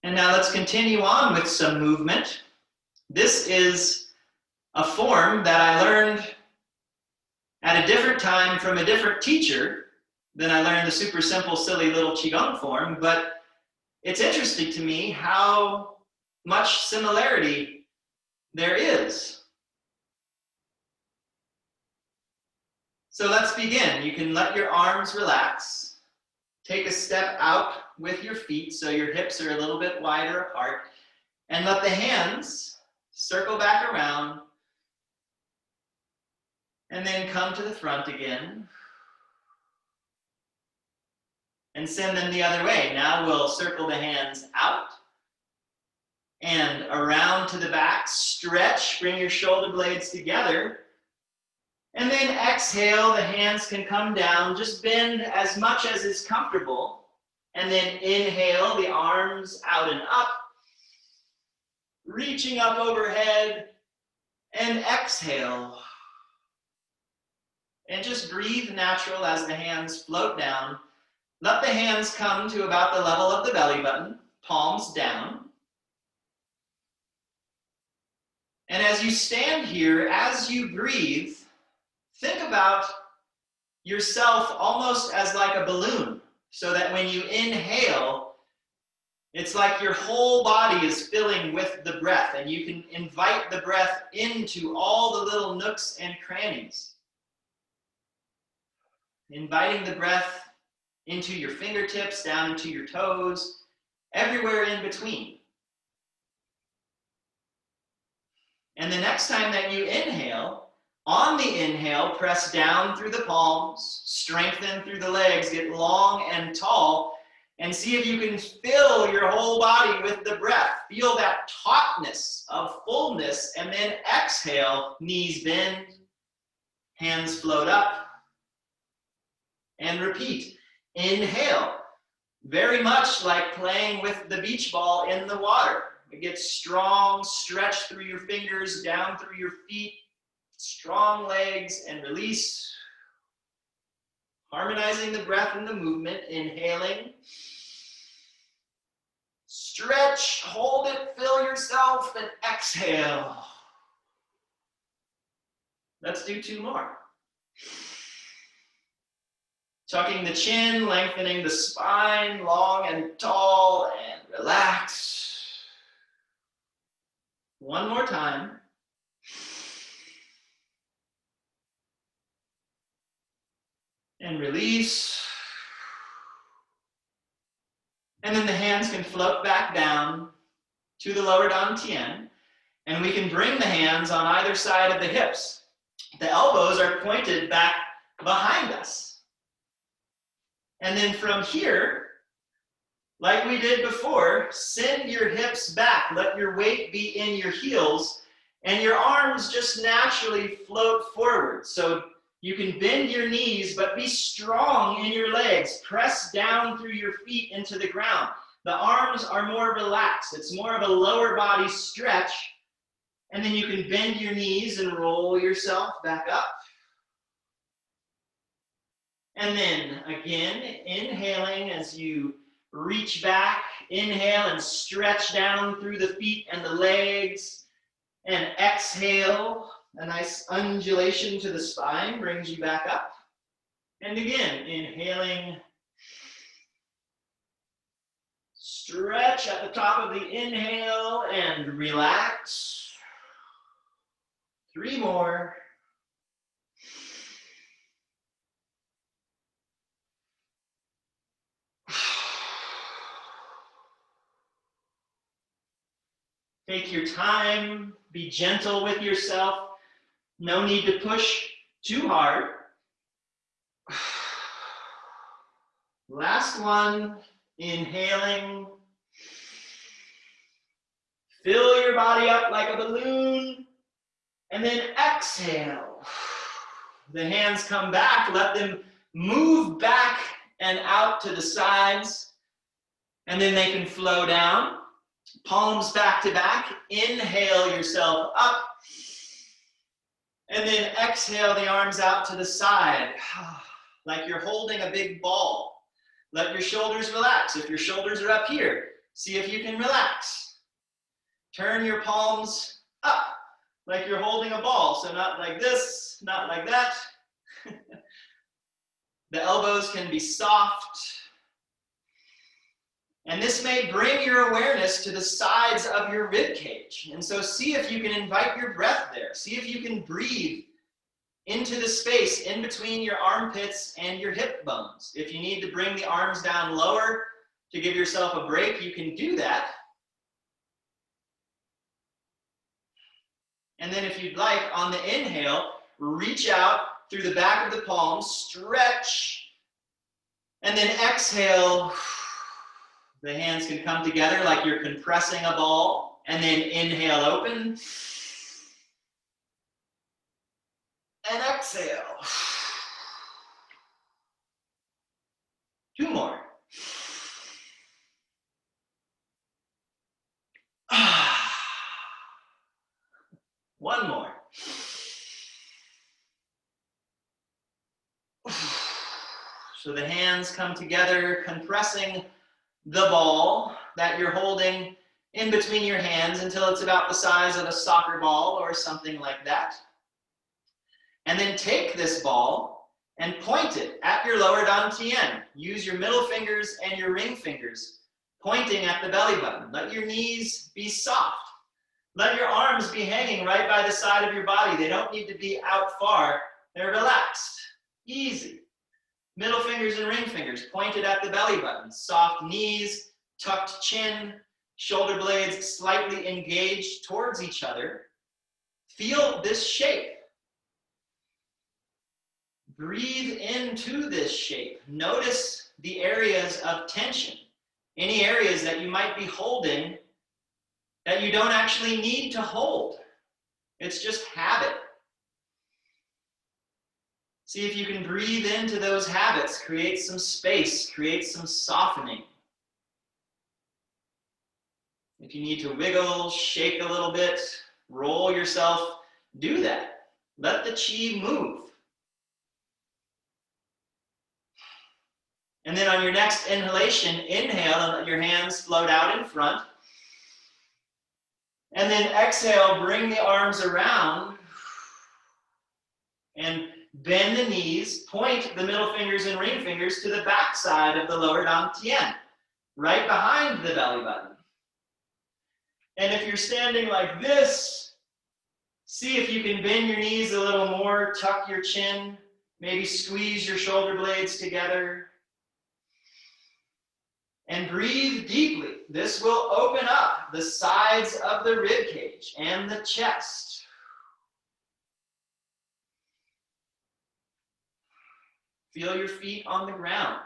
And now let's continue on with some movement. This is a form that I learned at a different time from a different teacher than I learned the super simple, silly little Qigong form, but it's interesting to me how much similarity there is. So let's begin. You can let your arms relax. Take a step out with your feet so your hips are a little bit wider apart, and let the hands circle back around and then come to the front again and send them the other way. Now we'll circle the hands out and around to the back. Stretch, bring your shoulder blades together. And then exhale, the hands can come down. Just bend as much as is comfortable. And then inhale, the arms out and up. Reaching up overhead. And exhale. And just breathe natural as the hands float down. Let the hands come to about the level of the belly button. Palms down. And as you stand here, as you breathe, think about yourself almost as like a balloon, so that when you inhale, it's like your whole body is filling with the breath, and you can invite the breath into all the little nooks and crannies. Inviting the breath into your fingertips, down into your toes, everywhere in between. And the next time that you inhale, on the inhale, press down through the palms, strengthen through the legs, get long and tall, and see if you can fill your whole body with the breath. Feel that tautness of fullness, and then exhale, knees bend, hands float up, and repeat. Inhale, very much like playing with the beach ball in the water. It gets strong, stretch through your fingers, down through your feet, strong legs, and release. Harmonizing the breath and the movement, inhaling. Stretch, hold it, fill yourself, and exhale. Let's do two more. Tucking the chin, lengthening the spine, long and tall, and relax. One more time. And release. And then the hands can float back down to the lower dantian, and we can bring the hands on either side of the hips. The elbows are pointed back behind us. And then from here, Like we did before, send your hips back. Let your weight be in your heels, and your arms just naturally float forward. So you can bend your knees, but be strong in your legs. Press down through your feet into the ground. The arms are more relaxed. It's more of a lower body stretch. And then you can bend your knees and roll yourself back up. And then again, inhaling as you reach back, inhale and stretch down through the feet and the legs. And exhale, a nice undulation to the spine brings you back up. And again, inhaling, stretch at the top of the inhale and relax. 3 more. Take your time, be gentle with yourself. No need to push too hard. Last one, inhaling. Fill your body up like a balloon. And then exhale. The hands come back, let them move back and out to the sides. And then they can flow down. Palms back to back. Inhale yourself up. And then exhale the arms out to the side. Like you're holding a big ball. Let your shoulders relax. If your shoulders are up here, see if you can relax. Turn your palms up like you're holding a ball. So not like this, not like that. The elbows can be soft. And this may bring your awareness to the sides of your rib cage. And so see if you can invite your breath there. See if you can breathe into the space in between your armpits and your hip bones. If you need to bring the arms down lower to give yourself a break, you can do that. And then if you'd like, on the inhale, reach out through the back of the palms, stretch, and then exhale. The hands can come together like you're compressing a ball, and then inhale, open, and exhale. 2 more. One more. So the hands come together, compressing the ball that you're holding in between your hands until it's about the size of a soccer ball or something like that. And then take this ball and point it at your lower dantian. Use your middle fingers and your ring fingers, pointing at the belly button. Let your knees be soft. Let your arms be hanging right by the side of your body. They don't need to be out far. They're relaxed, easy. Middle fingers and ring fingers pointed at the belly button. Soft knees, tucked chin, shoulder blades slightly engaged towards each other. Feel this shape. Breathe into this shape. Notice the areas of tension. Any areas that you might be holding that you don't actually need to hold. It's just habit. See if you can breathe into those habits, create some space, create some softening. If you need to wiggle, shake a little bit, roll yourself, do that. Let the chi move. And then on your next inhalation, inhale and let your hands float out in front. And then exhale, bring the arms around and bend the knees, point the middle fingers and ring fingers to the back side of the lower dantian, right behind the belly button. And if you're standing like this, see if you can bend your knees a little more, tuck your chin, maybe squeeze your shoulder blades together. And breathe deeply. This will open up the sides of the rib cage and the chest. Feel your feet on the ground.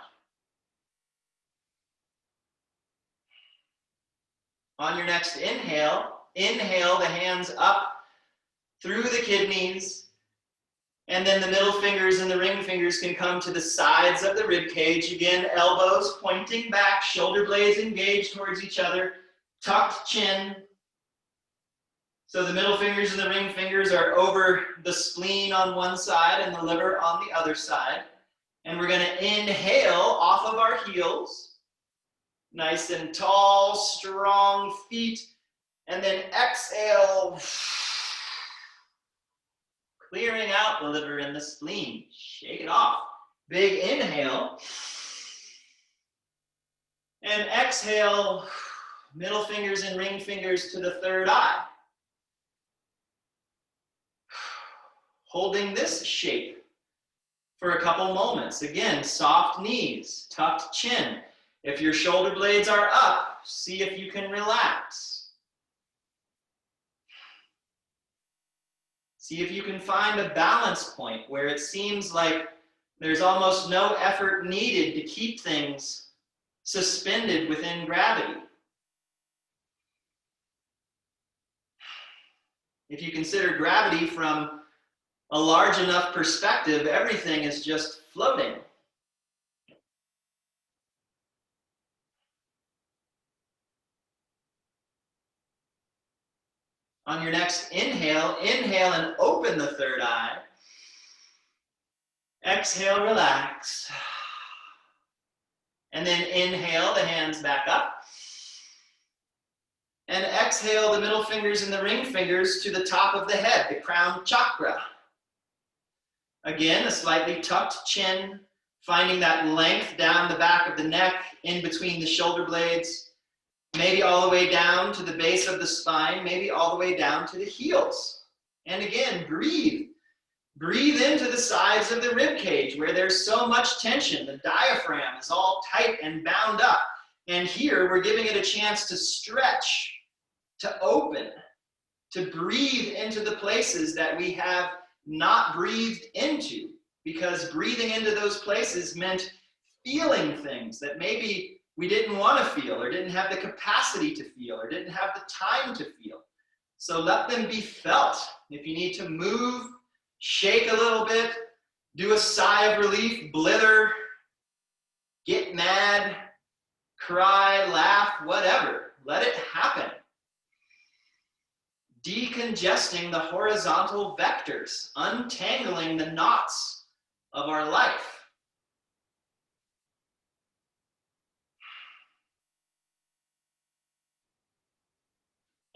On your next inhale, inhale the hands up through the kidneys, and then the middle fingers and the ring fingers can come to the sides of the rib cage. Again, elbows pointing back, shoulder blades engaged towards each other, tucked chin. So the middle fingers and the ring fingers are over the spleen on one side and the liver on the other side. And we're going to inhale off of our heels. Nice and tall, strong feet. And then exhale, clearing out the liver and the spleen. Shake it off. Big inhale. And exhale, middle fingers and ring fingers to the third eye. Holding this shape for a couple moments. Again, soft knees, tucked chin. If your shoulder blades are up, see if you can relax. See if you can find a balance point where it seems like there's almost no effort needed to keep things suspended within gravity. If you consider gravity from a large enough perspective, everything is just floating. On your next inhale, inhale and open the third eye. Exhale, relax. And then inhale, the hands back up. And exhale, the middle fingers and the ring fingers to the top of the head, the crown chakra. Again, a slightly tucked chin, finding that length down the back of the neck, in between the shoulder blades, maybe all the way down to the base of the spine, maybe all the way down to the heels. And again, breathe. Breathe into the sides of the rib cage where there's so much tension. The diaphragm is all tight and bound up. And here we're giving it a chance to stretch, to open, to breathe into the places that we have not breathed into, because breathing into those places meant feeling things that maybe we didn't want to feel, or didn't have the capacity to feel, or didn't have the time to feel. So let them be felt. If you need to move, shake a little bit, do a sigh of relief, blither, get mad, cry, laugh, whatever. Let it happen. Decongesting the horizontal vectors, untangling the knots of our life.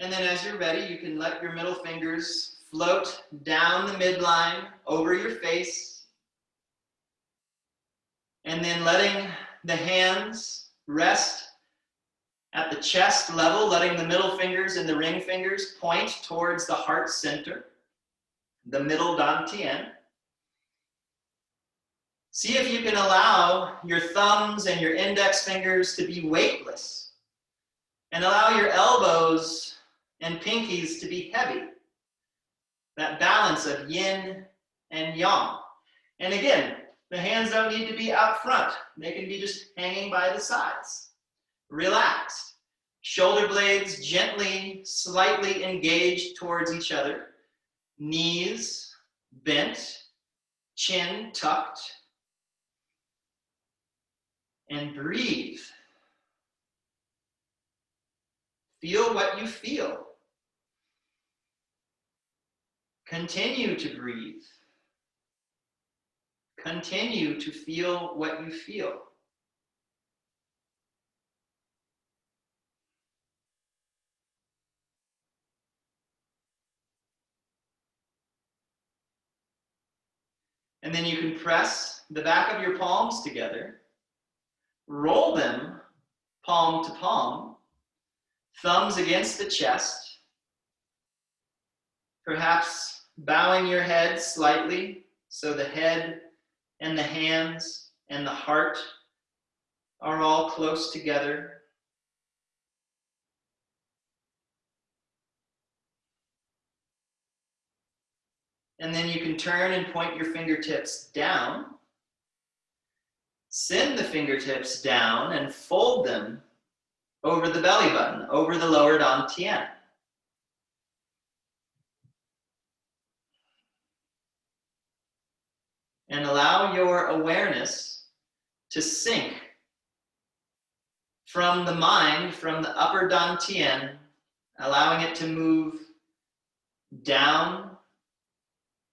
And then as you're ready, you can let your middle fingers float down the midline over your face. And then letting the hands rest at the chest level, letting the middle fingers and the ring fingers point towards the heart center, the middle dantian. See if you can allow your thumbs and your index fingers to be weightless, and allow your elbows and pinkies to be heavy. That balance of yin and yang. And again, the hands don't need to be out front. They can be just hanging by the sides. Relaxed. Shoulder blades gently, slightly engaged towards each other. Knees bent, chin tucked. And breathe. Feel what you feel. Continue to breathe. Continue to feel what you feel. And then you can press the back of your palms together, roll them palm to palm, thumbs against the chest, perhaps bowing your head slightly so the head and the hands and the heart are all close together. And then you can turn and point your fingertips down. Send the fingertips down and fold them over the belly button, over the lower dantian. And allow your awareness to sink from the mind, from the upper dantian, allowing it to move down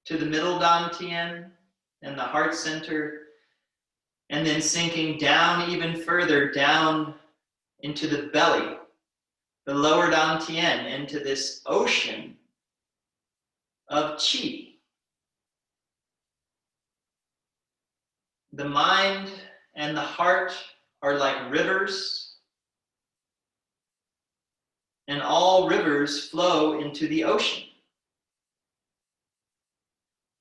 to the middle dantian and the heart center, and then sinking down even further, down into the belly, the lower dantian, into this ocean of qi. The mind and the heart are like rivers, and all rivers flow into the ocean.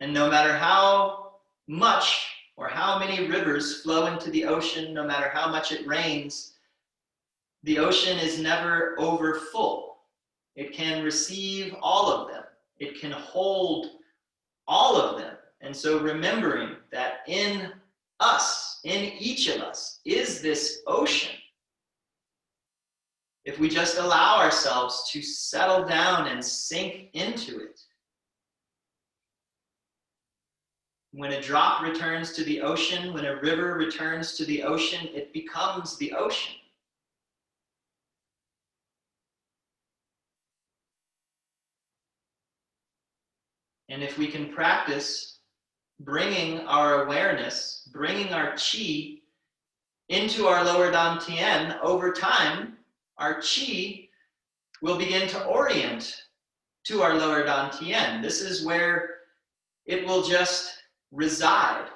And no matter how much or how many rivers flow into the ocean, no matter how much it rains, the ocean is never over full. It can receive all of them. It can hold all of them. And so remembering that in us, in each of us, is this ocean. If we just allow ourselves to settle down and sink into it, when a drop returns to the ocean, when a river returns to the ocean, it becomes the ocean. And if we can practice bringing our awareness, bringing our qi into our lower dantian, over time, our qi will begin to orient to our lower dantian. This is where it will just reside.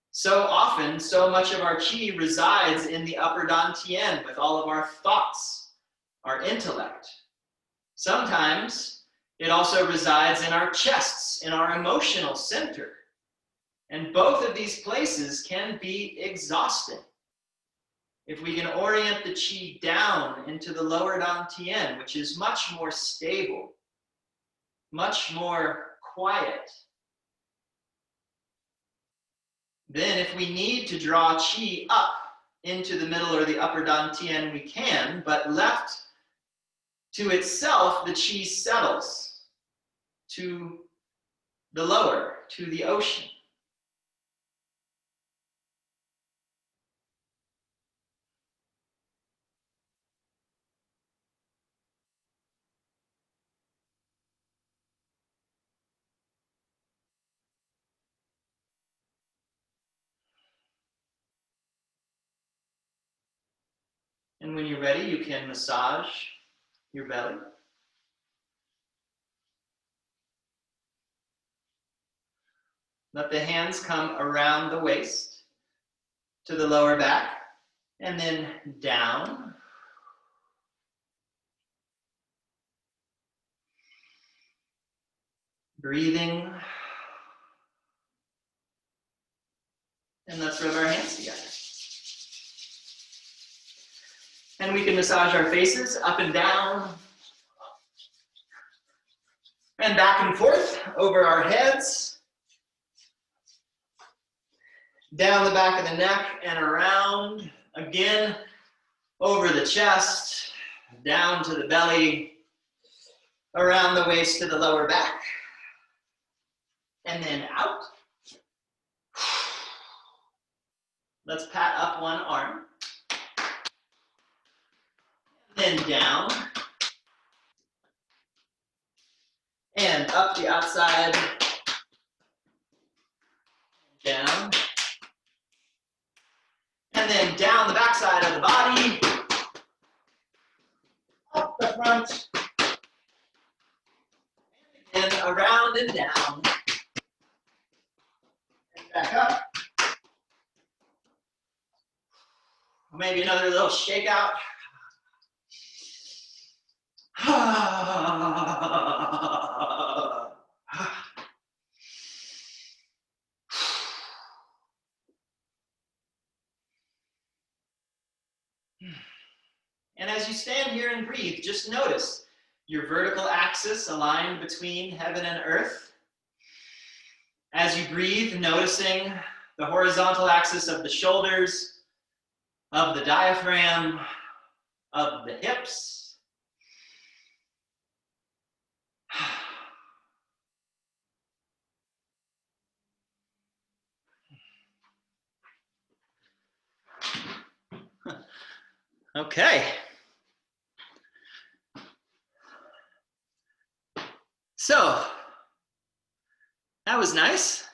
So often, so much of our qi resides in the upper dantian with all of our thoughts, our intellect. Sometimes it also resides in our chests, in our emotional center. And both of these places can be exhausting. If we can orient the qi down into the lower dantian, which is much more stable, much more quiet, then if we need to draw qi up into the middle or the upper dantian, we can, but left to itself, the qi settles to the lower, to the ocean. And when you're ready, you can massage your belly. Let the hands come around the waist to the lower back, and then down. Breathing. And let's rub our hands together. And we can massage our faces up and down, and back and forth over our heads, down the back of the neck and around, again, over the chest, down to the belly, around the waist to the lower back, and then out. Let's pat up one arm, then down, and up the outside, down, and then down the backside of the body, up the front, and around and down, and back up. Maybe another little shake out. And as you stand here and breathe, just notice your vertical axis aligned between heaven and earth. As you breathe, noticing the horizontal axis of the shoulders, of the diaphragm, of the hips. Okay. So, that was nice.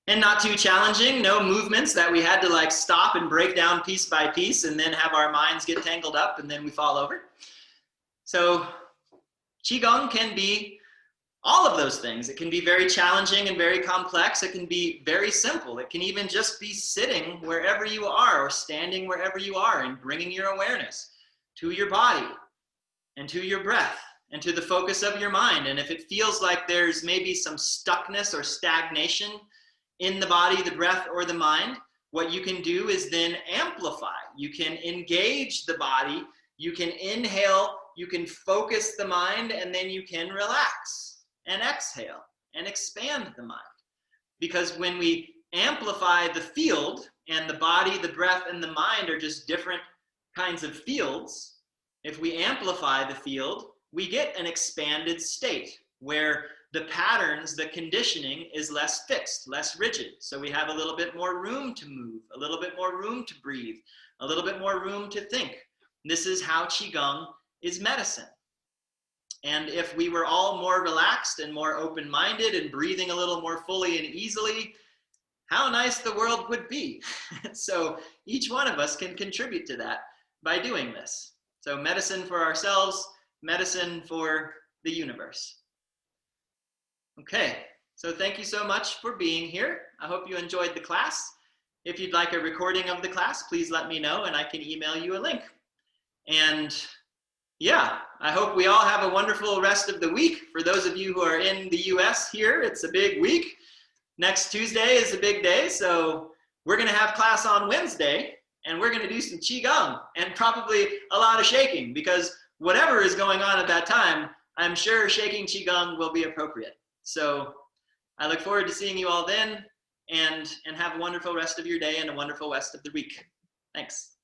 And not too challenging, no movements that we had to like stop and break down piece by piece and then have our minds get tangled up and then we fall over. So Qigong can be all of those things. It can be very challenging and very complex. It can be very simple. It can even just be sitting wherever you are or standing wherever you are and bringing your awareness to your body and to your breath and to the focus of your mind. And if it feels like there's maybe some stuckness or stagnation in the body, the breath, or the mind, what you can do is then amplify. You can engage the body, you can inhale, you can focus the mind, and then you can relax and exhale and expand the mind. Because when we amplify the field, and the body, the breath, and the mind are just different kinds of fields, if we amplify the field, we get an expanded state where the patterns, the conditioning is less fixed, less rigid. So we have a little bit more room to move, a little bit more room to breathe, a little bit more room to think. This is how Qigong is medicine. And if we were all more relaxed and more open-minded and breathing a little more fully and easily, how nice the world would be. So each one of us can contribute to that by doing this. So medicine for ourselves, medicine for the universe. Okay, so thank you so much for being here. I hope you enjoyed the class. If you'd like a recording of the class, please let me know and I can email you a link. And yeah, I hope we all have a wonderful rest of the week. For those of you who are in the US here, it's a big week. Next Tuesday is a big day, so we're gonna have class on Wednesday and we're gonna do some Qigong and probably a lot of shaking because whatever is going on at that time, I'm sure shaking Qigong will be appropriate. So I look forward to seeing you all then and have a wonderful rest of your day and a wonderful rest of the week. Thanks.